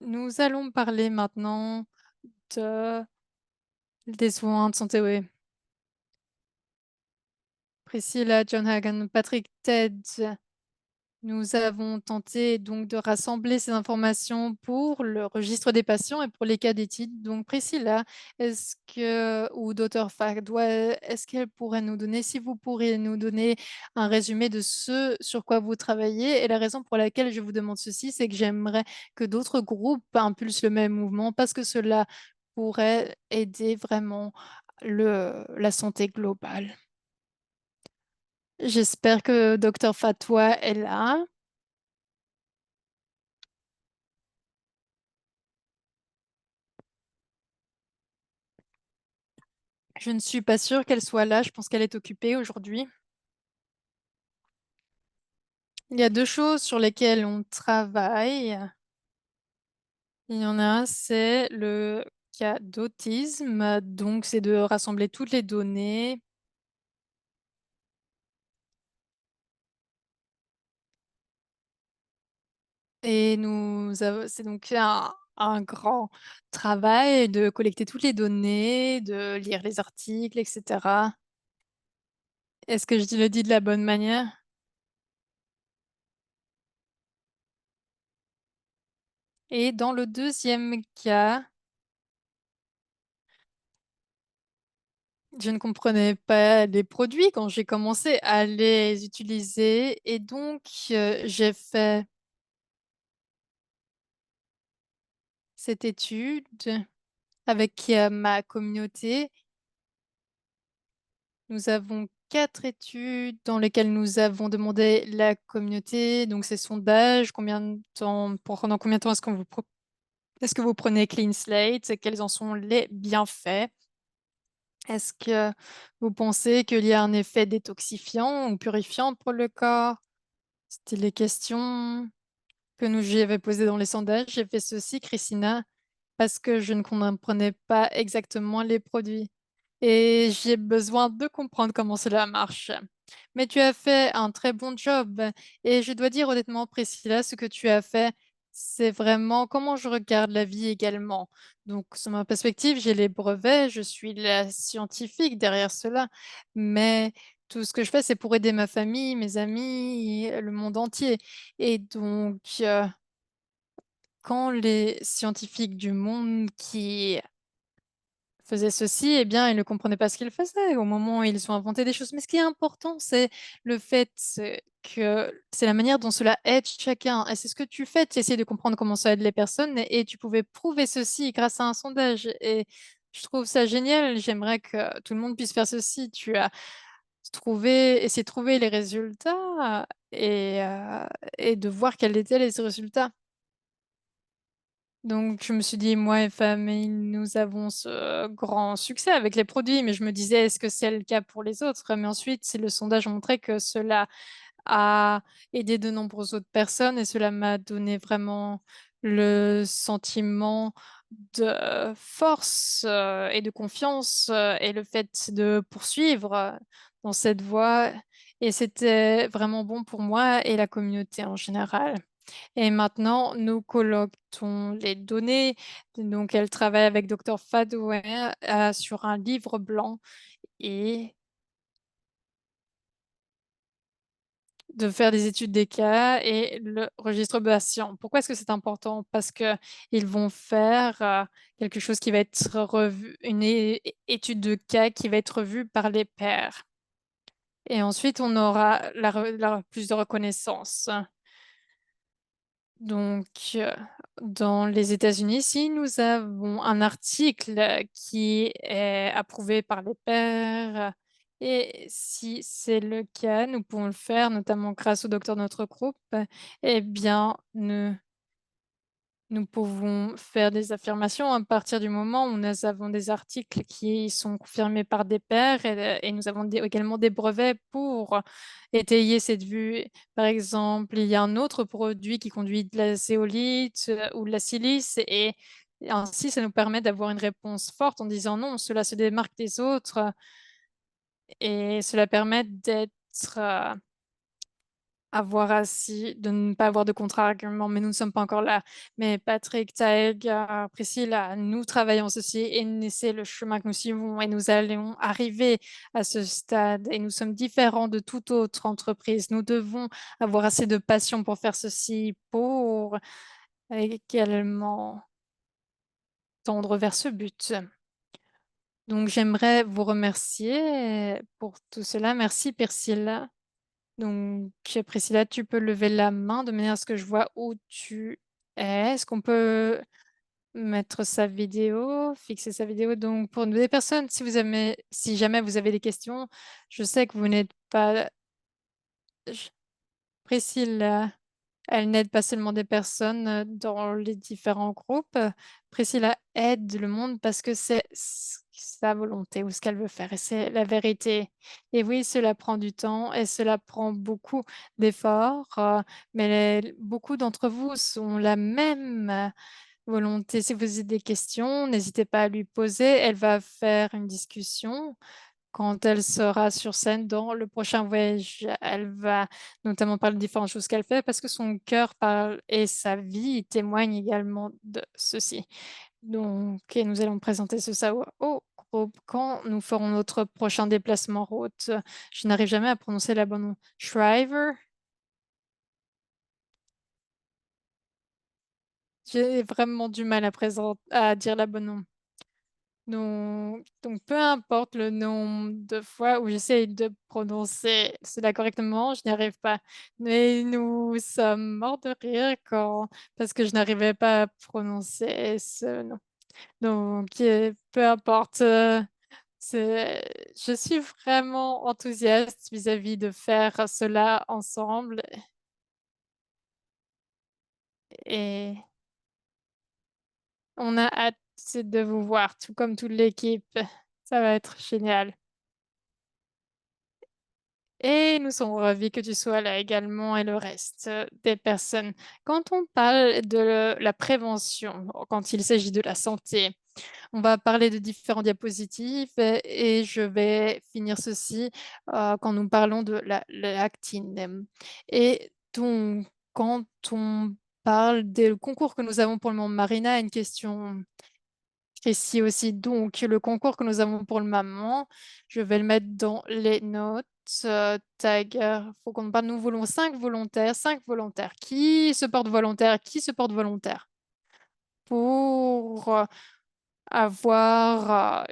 Nous allons parler maintenant de, des soins de santé. Oui. Priscilla, John Hagan, Patrick, Ted. Nous avons tenté donc de rassembler ces informations pour le registre des patients et pour les cas d'études. Donc Priscilla, ou Dr. Fagd, est-ce qu'elle pourrait nous donner, si vous pourriez nous donner un résumé de ce sur quoi vous travaillez? Et la raison pour laquelle je vous demande ceci, c'est que j'aimerais que d'autres groupes impulsent le même mouvement parce que cela pourrait aider vraiment la santé globale. J'espère que Dr. Fatwa est là. Je ne suis pas sûre qu'elle soit là. Je pense qu'elle est occupée aujourd'hui. Il y a deux choses sur lesquelles on travaille. Il y en a un, c'est le cas d'autisme. Donc, c'est de rassembler toutes les données. Et c'est donc un grand travail de collecter toutes les données, de lire les articles, etc. Est-ce que je le dis de la bonne manière? Et dans le deuxième cas, je ne comprenais pas les produits quand j'ai commencé à les utiliser et donc j'ai fait cette étude avec ma communauté. Nous avons 4 études dans lesquelles nous avons demandé la communauté, donc ces sondages, combien de temps, pendant combien de temps est-ce que vous prenez Clean Slate, quels en sont les bienfaits? Est-ce que vous pensez qu'il y a un effet détoxifiant ou purifiant pour le corps? C'était les questions que j'avais posées dans les sondages. J'ai fait ceci, Christina, parce que je ne comprenais pas exactement les produits. Et j'ai besoin de comprendre comment cela marche. Mais tu as fait un très bon job. Et je dois dire honnêtement, Priscilla, ce que tu as fait, c'est vraiment comment je regarde la vie également. Donc, sur ma perspective, j'ai les brevets, je suis la scientifique derrière cela. Mais tout ce que je fais, c'est pour aider ma famille, mes amis, le monde entier. Et donc, quand les scientifiques du monde qui faisaient ceci, eh bien, ils ne comprenaient pas ce qu'ils faisaient au moment où ils ont inventé des choses. Mais ce qui est important, c'est le fait que c'est la manière dont cela aide chacun. Et c'est ce que tu fais, tu essaies de comprendre comment ça aide les personnes et tu pouvais prouver ceci grâce à un sondage. Et je trouve ça génial. J'aimerais que tout le monde puisse faire ceci. Tu as essayé de trouver les résultats et de voir quels étaient les résultats. Donc, je me suis dit, moi et famille, nous avons ce grand succès avec les produits, mais je me disais, est-ce que c'est le cas pour les autres? Mais ensuite, c'est le sondage a montré que cela a aidé de nombreuses autres personnes et cela m'a donné vraiment le sentiment de force et de confiance et le fait de poursuivre dans cette voie. Et c'était vraiment bon pour moi et la communauté en général. Et maintenant, nous collectons les données. Donc, elle travaille avec Dr. Fadouer sur un livre blanc et de faire des études des cas et le registre patient. Pourquoi est-ce que c'est important? Parce qu'ils vont faire quelque chose qui va être revu, une étude de cas qui va être revue par les pairs. Et ensuite, on aura plus de reconnaissance. Donc, dans les États-Unis, ici, nous avons un article qui est approuvé par les pairs. Et si c'est le cas, nous pouvons le faire, notamment grâce au docteur de notre groupe. Eh bien, nous pouvons faire des affirmations à partir du moment où nous avons des articles qui sont confirmés par des pairs et nous avons également des brevets pour étayer cette vue. Par exemple, il y a un autre produit qui conduit de la zéolite ou de la silice et ainsi ça nous permet d'avoir une réponse forte en disant non, cela se démarque des autres et cela permet d'être de ne pas avoir de contre-argument, mais nous ne sommes pas encore là. Mais Patrick, Taeg, Priscilla, nous travaillons ceci et c'est le chemin que nous suivons et nous allons arriver à ce stade et nous sommes différents de toute autre entreprise. Nous devons avoir assez de passion pour faire ceci, pour également tendre vers ce but. Donc j'aimerais vous remercier pour tout cela. Merci, Priscilla. Donc, Priscilla, tu peux lever la main de manière à ce que je vois où tu es. Est-ce qu'on peut mettre sa vidéo, fixer sa vidéo? Donc, pour des personnes, si jamais vous avez des questions, je sais que vous n'êtes pas Priscilla. Elle n'aide pas seulement des personnes dans les différents groupes. Priscilla aide le monde parce que c'est sa volonté ou ce qu'elle veut faire et c'est la vérité. Et oui, cela prend du temps et cela prend beaucoup d'efforts, mais beaucoup d'entre vous ont la même volonté. Si vous avez des questions, n'hésitez pas à lui poser. Elle va faire une discussion quand elle sera sur scène dans le prochain voyage. Elle va notamment parler de différentes choses qu'elle fait parce que son cœur parle et sa vie témoignent également de ceci. Donc, et nous allons présenter ce ça au groupe quand nous ferons notre prochain déplacement route. Je n'arrive jamais à prononcer la bonne nom. Shriver. J'ai vraiment du mal à dire la bonne nom. Donc, peu importe le nombre de fois où j'essaie de prononcer cela correctement, je n'y arrive pas. Mais nous sommes morts de rire parce que je n'arrivais pas à prononcer ce nom. Donc, peu importe. Je suis vraiment enthousiaste vis-à-vis de faire cela ensemble et on a hâte de vous voir, tout comme toute l'équipe. Ça va être génial. Et nous sommes ravis que tu sois là également et le reste des personnes. Quand on parle de la prévention, quand il s'agit de la santé, on va parler de différents diapositives et je vais finir ceci quand nous parlons de la actine. Et donc, quand on parle des concours que nous avons pour le moment, Marina a une question ici aussi. Donc, le concours que nous avons pour le moment, je vais le mettre dans les notes. Tiger, faut qu'on parle. Nous voulons 5 volontaires. 5 volontaires. Qui se porte volontaire? Qui se porte volontaire? pour avoir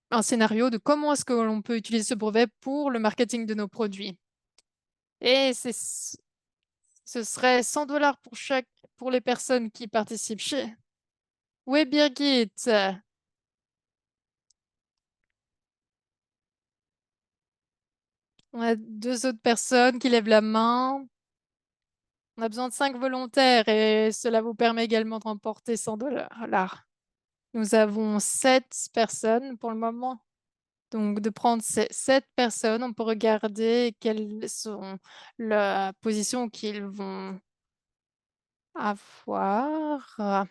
un scénario de comment est-ce que l'on peut utiliser ce brevet pour le marketing de nos produits. Et ce serait 100 $ pour les personnes qui participent chez. Oui, Birgit, on a deux autres personnes qui lèvent la main. On a besoin de 5 volontaires et cela vous permet également de remporter 100 $. Nous avons 7 personnes pour le moment. Donc, de prendre ces 7 personnes, on peut regarder quelles sont la position qu'ils vont avoir.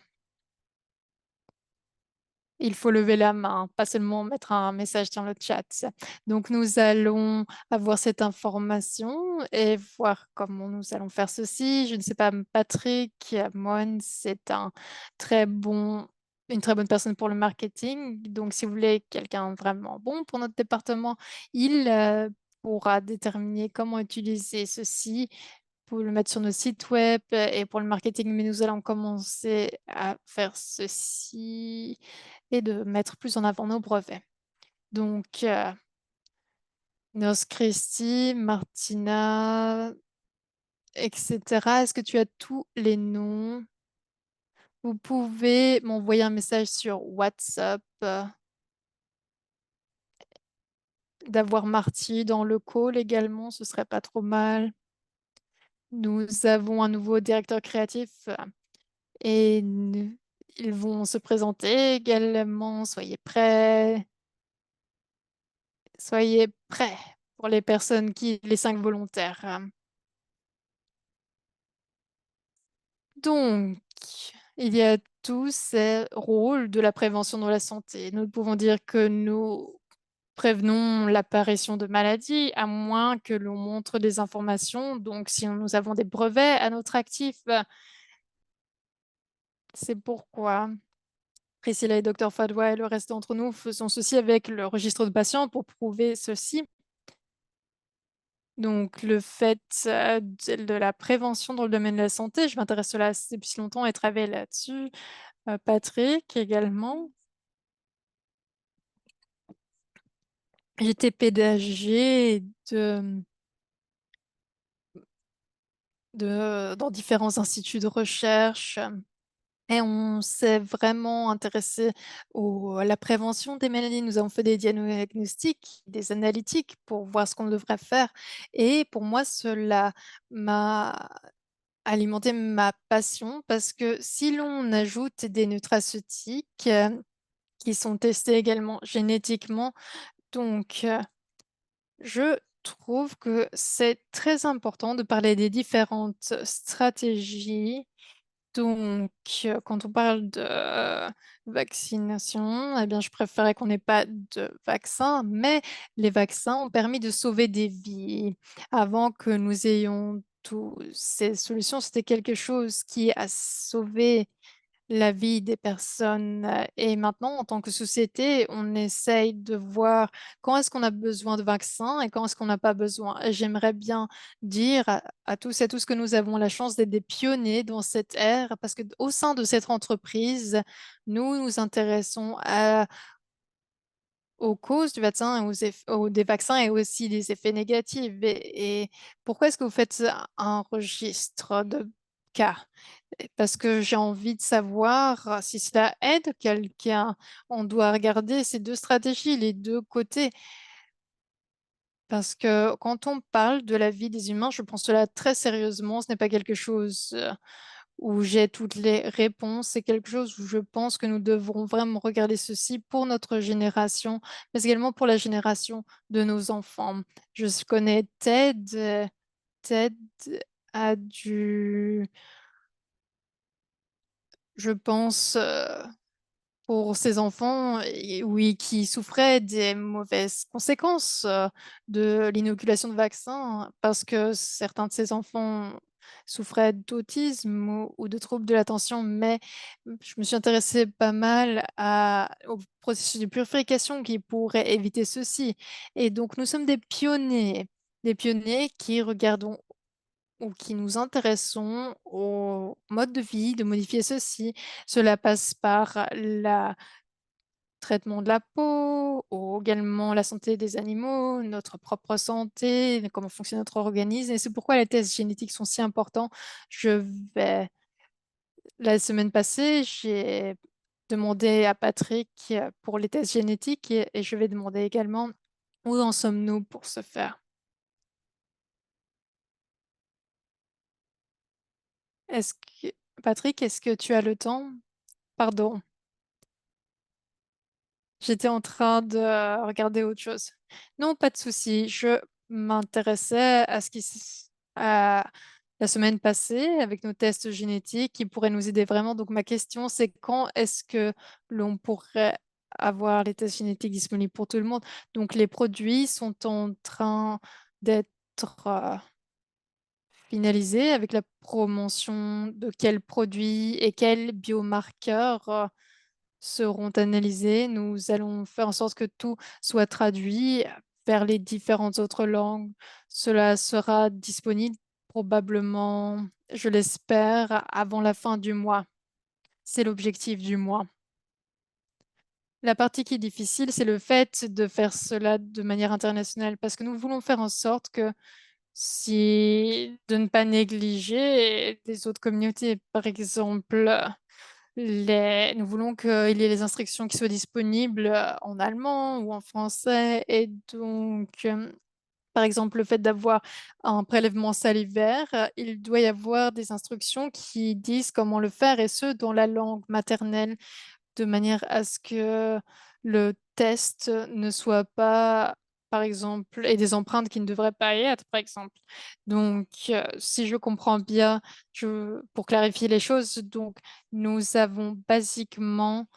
Il faut lever la main, pas seulement mettre un message dans le chat. Donc, nous allons avoir cette information et voir comment nous allons faire ceci. Je ne sais pas, Patrick Moine, c'est une très bonne personne pour le marketing. Donc, si vous voulez quelqu'un vraiment bon pour notre département, il pourra déterminer comment utiliser ceci pour le mettre sur nos sites web et pour le marketing, mais nous allons commencer à faire ceci et de mettre plus en avant nos brevets. Donc, Nos Christie, Martina, etc. Est-ce que tu as tous les noms? Vous pouvez m'envoyer un message sur WhatsApp, d'avoir Marty dans le call également, ce serait pas trop mal. Nous avons un nouveau directeur créatif et ils vont se présenter également. Soyez prêts. Soyez prêts pour les 5 volontaires. Donc, il y a tous ces rôles de la prévention de la santé. Nous pouvons dire que nous prévenons l'apparition de maladies, à moins que l'on montre des informations. Donc, si nous avons des brevets à notre actif, c'est pourquoi Priscilla et Dr Fadwa et le reste d'entre nous faisons ceci avec le registre de patients pour prouver ceci. Donc, le fait de la prévention dans le domaine de la santé, je m'intéresse à cela depuis longtemps et travaille là-dessus. Patrick également. J'étais pédagogue dans différents instituts de recherche et on s'est vraiment intéressé à la prévention des maladies. Nous avons fait des diagnostics, des analytiques pour voir ce qu'on devrait faire. Et pour moi, cela m'a alimenté ma passion parce que si l'on ajoute des nutraceutiques qui sont testés également génétiquement, donc je trouve que c'est très important de parler des différentes stratégies. Donc, quand on parle de vaccination, eh bien, je préférais qu'on n'ait pas de vaccin, mais les vaccins ont permis de sauver des vies. Avant que nous ayons toutes ces solutions, c'était quelque chose qui a sauvé la vie des personnes. Et maintenant, en tant que société, on essaye de voir quand est-ce qu'on a besoin de vaccins et quand est-ce qu'on n'a pas besoin. Et j'aimerais bien dire à tous et à tous que nous avons la chance d'être des pionniers dans cette ère parce que au sein de cette entreprise, nous nous intéressons aux causes du vaccin et des vaccins et aussi des effets négatifs. Et pourquoi est-ce que vous faites un registre de cas? Parce que j'ai envie de savoir si cela aide quelqu'un. On doit regarder ces deux stratégies, les deux côtés. Parce que quand on parle de la vie des humains, je pense cela très sérieusement. Ce n'est pas quelque chose où j'ai toutes les réponses. C'est quelque chose où je pense que nous devrons vraiment regarder ceci pour notre génération, mais également pour la génération de nos enfants. Je connais Ted. Ted a dû, je pense, pour ces enfants, oui, qui souffraient des mauvaises conséquences de l'inoculation de vaccins, parce que certains de ces enfants souffraient d'autisme ou de troubles de l'attention, mais je me suis intéressée pas mal au processus de purification qui pourrait éviter ceci. Et donc, nous sommes des pionniers qui regardons ou qui nous intéressons au mode de vie, de modifier ceci. Cela passe par le traitement de la peau, ou également la santé des animaux, notre propre santé, comment fonctionne notre organisme. Et c'est pourquoi les tests génétiques sont si importants. Je vais La semaine passée, j'ai demandé à Patrick pour les tests génétiques et je vais demander également où en sommes-nous pour ce faire. Est-ce que, Patrick, est-ce que tu as le temps? Pardon, j'étais en train de regarder autre chose. Non, pas de souci. Je m'intéressais à ce à la semaine passée avec nos tests génétiques qui pourraient nous aider vraiment. Donc, ma question, c'est quand est-ce que l'on pourrait avoir les tests génétiques disponibles pour tout le monde? Donc, les produits sont en train d'être finalisés avec la promotion de quels produits et quels biomarqueurs seront analysés. Nous allons faire en sorte que tout soit traduit vers les différentes autres langues. Cela sera disponible probablement, je l'espère, avant la fin du mois. C'est l'objectif du mois. La partie qui est difficile, c'est le fait de faire cela de manière internationale parce que nous voulons faire en sorte de ne pas négliger les autres communautés. Par exemple, nous voulons qu'il y ait les instructions qui soient disponibles en allemand ou en français. Et donc, par exemple, le fait d'avoir un prélèvement salivaire, il doit y avoir des instructions qui disent comment le faire, et ce, dans la langue maternelle, de manière à ce que le test ne soit pas, par exemple, et des empreintes qui ne devraient pas y être, par exemple. Donc, si je comprends bien, pour clarifier les choses, donc, nous avons basiquement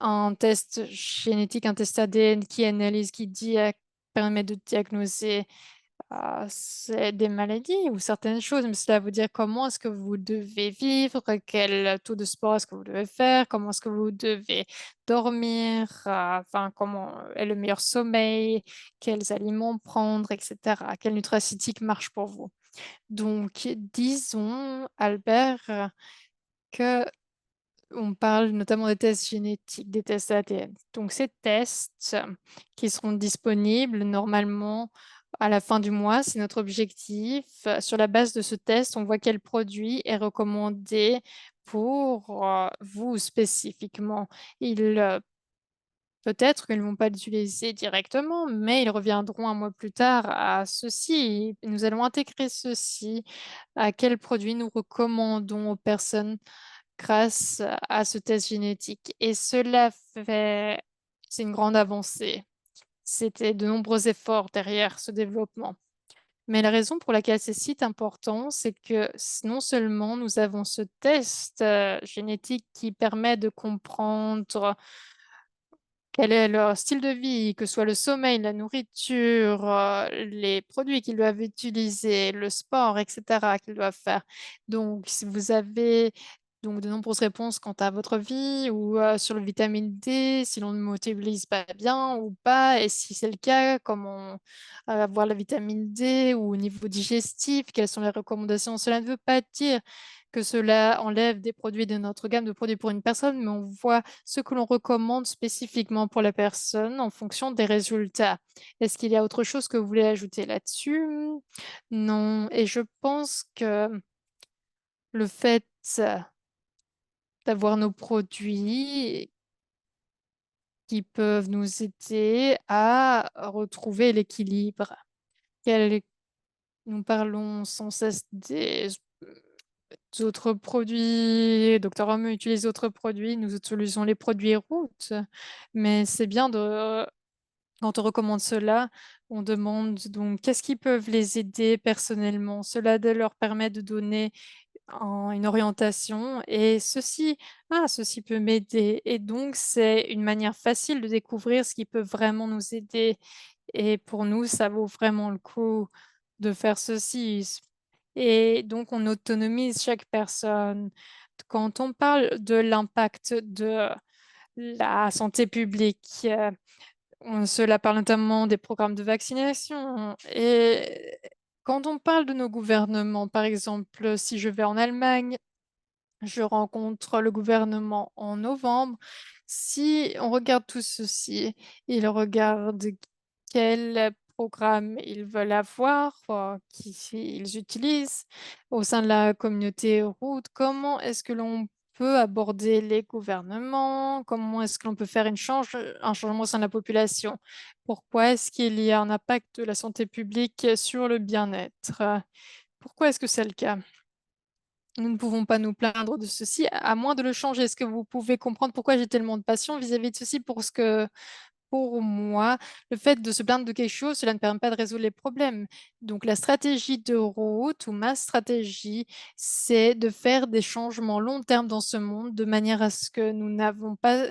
un test génétique, un test ADN qui analyse, permet de diagnoser c'est des maladies ou certaines choses, mais cela veut dire comment est-ce que vous devez vivre, quel taux de sport est-ce que vous devez faire, comment est-ce que vous devez dormir, enfin, comment est le meilleur sommeil, quels aliments prendre, etc. Quel nutraceutique marche pour vous. Donc, disons, Albert, que on parle notamment des tests génétiques, des tests ADN. Donc, ces tests qui seront disponibles normalement à la fin du mois, c'est notre objectif. Sur la base de ce test, on voit quel produit est recommandé pour vous spécifiquement. Peut-être qu'ils ne vont pas l'utiliser directement, mais ils reviendront un mois plus tard à ceci. Nous allons intégrer ceci à quel produit nous recommandons aux personnes grâce à ce test génétique. Et c'est une grande avancée. C'était de nombreux efforts derrière ce développement. Mais la raison pour laquelle c'est si important, c'est que non seulement nous avons ce test génétique qui permet de comprendre quel est leur style de vie, que ce soit le sommeil, la nourriture, les produits qu'ils doivent utiliser, le sport, etc., qu'ils doivent faire. Donc, si vous avez donc de nombreuses réponses quant à votre vie ou sur le vitamine D, si l'on ne métabolise pas bien ou pas, et si c'est le cas, comment avoir la vitamine D ou au niveau digestif, quelles sont les recommandations. Cela ne veut pas dire que cela enlève des produits de notre gamme de produits pour une personne, mais on voit ce que l'on recommande spécifiquement pour la personne en fonction des résultats. Est-ce qu'il y a autre chose que vous voulez ajouter là-dessus? Non. Et je pense que le fait d'avoir nos produits qui peuvent nous aider à retrouver l'équilibre. Quel- Nous parlons sans cesse des autres produits. Docteur Homme utilise d'autres produits. Nous utilisons les produits routes. Mais c'est bien quand on recommande cela, on demande donc qu'est-ce qui peut les aider personnellement. Cela leur permet de donner une orientation et ceci peut m'aider. Et donc, c'est une manière facile de découvrir ce qui peut vraiment nous aider. Et pour nous, ça vaut vraiment le coup de faire ceci. Et donc, on autonomise chaque personne. Quand on parle de l'impact de la santé publique, cela parle notamment des programmes de vaccination. Et Quand on parle de nos gouvernements, par exemple, si je vais en Allemagne, je rencontre le gouvernement en novembre. Si on regarde tout ceci, ils regardent quel programme ils veulent avoir, qu'ils utilisent au sein de la communauté route. Comment est-ce que l'on peut aborder les gouvernements? Comment est-ce que l'on peut faire un changement au sein de la population? Pourquoi est-ce qu'il y a un impact de la santé publique sur le bien-être? Pourquoi est-ce que c'est le cas? Nous ne pouvons pas nous plaindre de ceci, à moins de le changer. Est-ce que vous pouvez comprendre pourquoi j'ai tellement de passion vis-à-vis de ceci? Pour moi, le fait de se plaindre de quelque chose, cela ne permet pas de résoudre les problèmes. Donc la stratégie de route ou ma stratégie, c'est de faire des changements long terme dans ce monde de manière à ce que nous n'avons pas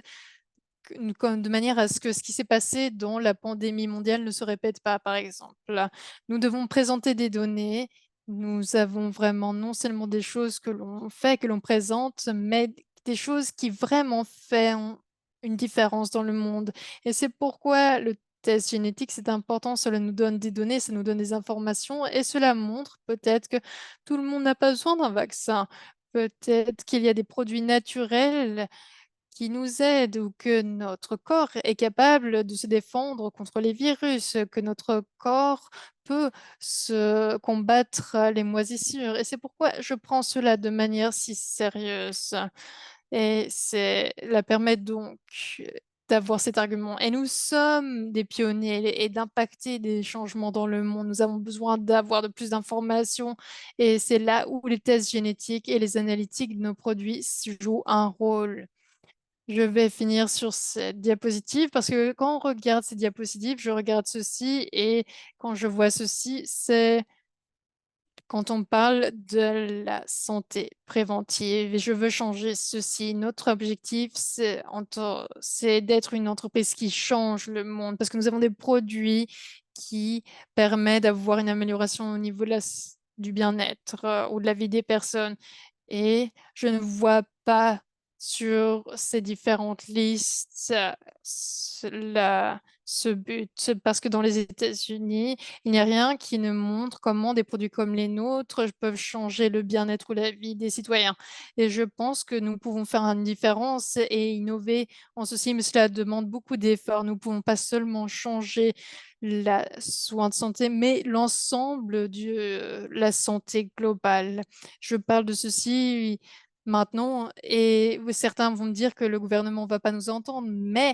de manière à ce que ce qui s'est passé dans la pandémie mondiale ne se répète pas, par exemple. Nous devons présenter des données. Nous avons vraiment non seulement des choses que l'on fait, que l'on présente, mais des choses qui vraiment font une différence dans le monde. Et c'est pourquoi le test génétique, c'est important. Cela nous donne des données, ça nous donne des informations et cela montre peut-être que tout le monde n'a pas besoin d'un vaccin. Peut-être qu'il y a des produits naturels qui nous aide ou que notre corps est capable de se défendre contre les virus, que notre corps peut se combattre les moisissures. Et c'est pourquoi je prends cela de manière si sérieuse. Et c'est la permettre donc d'avoir cet argument. Et nous sommes des pionniers et d'impacter des changements dans le monde. Nous avons besoin d'avoir de plus d'informations et c'est là où les tests génétiques et les analytiques de nos produits jouent un rôle. Je vais finir sur cette diapositive parce que quand on regarde ces diapositives, je regarde ceci et quand je vois ceci, c'est quand on parle de la santé préventive et je veux changer ceci. Notre objectif, c'est d'être une entreprise qui change le monde parce que nous avons des produits qui permettent d'avoir une amélioration au niveau du bien-être ou de la vie des personnes. Et je ne vois pas sur ces différentes listes ce but, parce que dans les États-Unis, il n'y a rien qui ne montre comment des produits comme les nôtres peuvent changer le bien-être ou la vie des citoyens. Et je pense que nous pouvons faire une différence et innover en ceci, mais cela demande beaucoup d'efforts. Nous ne pouvons pas seulement changer la soin de santé, mais l'ensemble de la santé globale. Je parle de ceci maintenant et certains vont me dire que le gouvernement ne va pas nous entendre, mais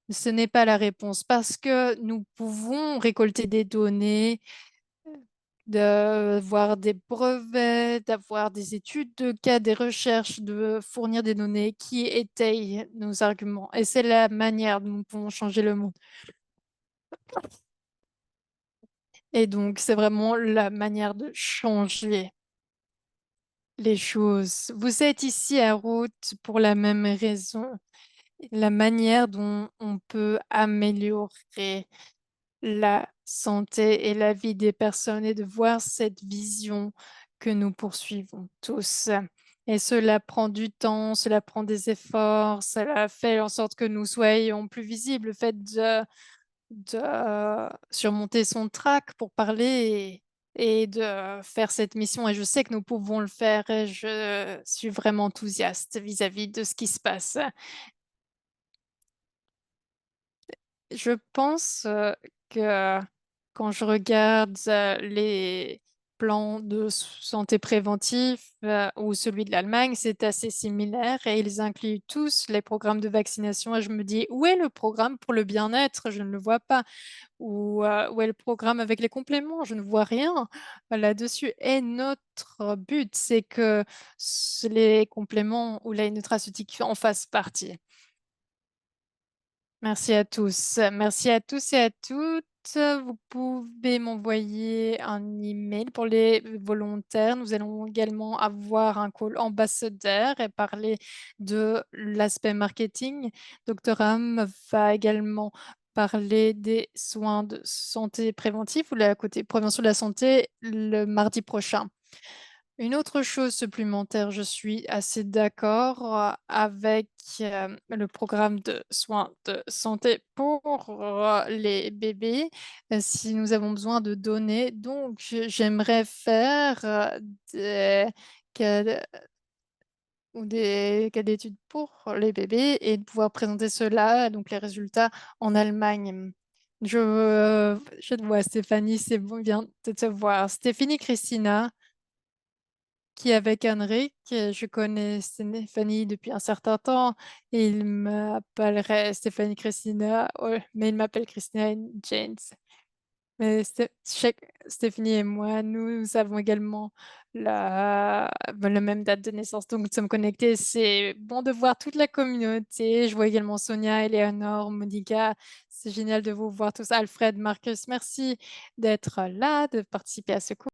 ce n'est pas la réponse parce que nous pouvons récolter des données, d'avoir des brevets, d'avoir des études de cas, des recherches, de fournir des données qui étayent nos arguments. Et c'est la manière dont nous pouvons changer le monde. Et donc, c'est vraiment la manière de changer les choses. Vous êtes ici à Route pour la même raison, la manière dont on peut améliorer la santé et la vie des personnes et de voir cette vision que nous poursuivons tous. Et cela prend du temps, cela prend des efforts, cela fait en sorte que nous soyons plus visibles. Le fait de surmonter son trac pour parler et de faire cette mission. Et je sais que nous pouvons le faire et je suis vraiment enthousiaste vis-à-vis de ce qui se passe. Je pense que quand je regarde les plans de santé préventive ou celui de l'Allemagne, c'est assez similaire et ils incluent tous les programmes de vaccination. Et je me dis, où est le programme pour le bien-être? Je ne le vois pas. Ou où est le programme avec les compléments? Je ne vois rien là-dessus. Et notre but, c'est que les compléments ou les nutraceutiques en fassent partie. Merci à tous. Merci à tous et à toutes. Vous pouvez m'envoyer un email pour les volontaires. Nous allons également avoir un call ambassadeur et parler de l'aspect marketing. Dr Ham va également parler des soins de santé préventifs ou la côté prévention de la santé le mardi prochain. Une autre chose supplémentaire, je suis assez d'accord, avec, le programme de soins de santé pour, les bébés, si nous avons besoin de donner. Donc j'aimerais faire, des cas ou des cas d'études pour les bébés et de pouvoir présenter cela, donc les résultats en Allemagne. Je te vois Stéphanie, c'est bon bien de te voir. Stéphanie Christina, qui est avec Henrik, je connais Stéphanie depuis un certain temps et il m'appellerait Stéphanie Christina, ouais, mais il m'appelle Christina Janes. Mais Stéphanie et moi, nous avons également la même date de naissance, donc nous sommes connectés. C'est bon de voir toute la communauté. Je vois également Sonia, Eleanor, Monica. C'est génial de vous voir tous. Alfred, Marcus, merci d'être là, de participer à ce cours.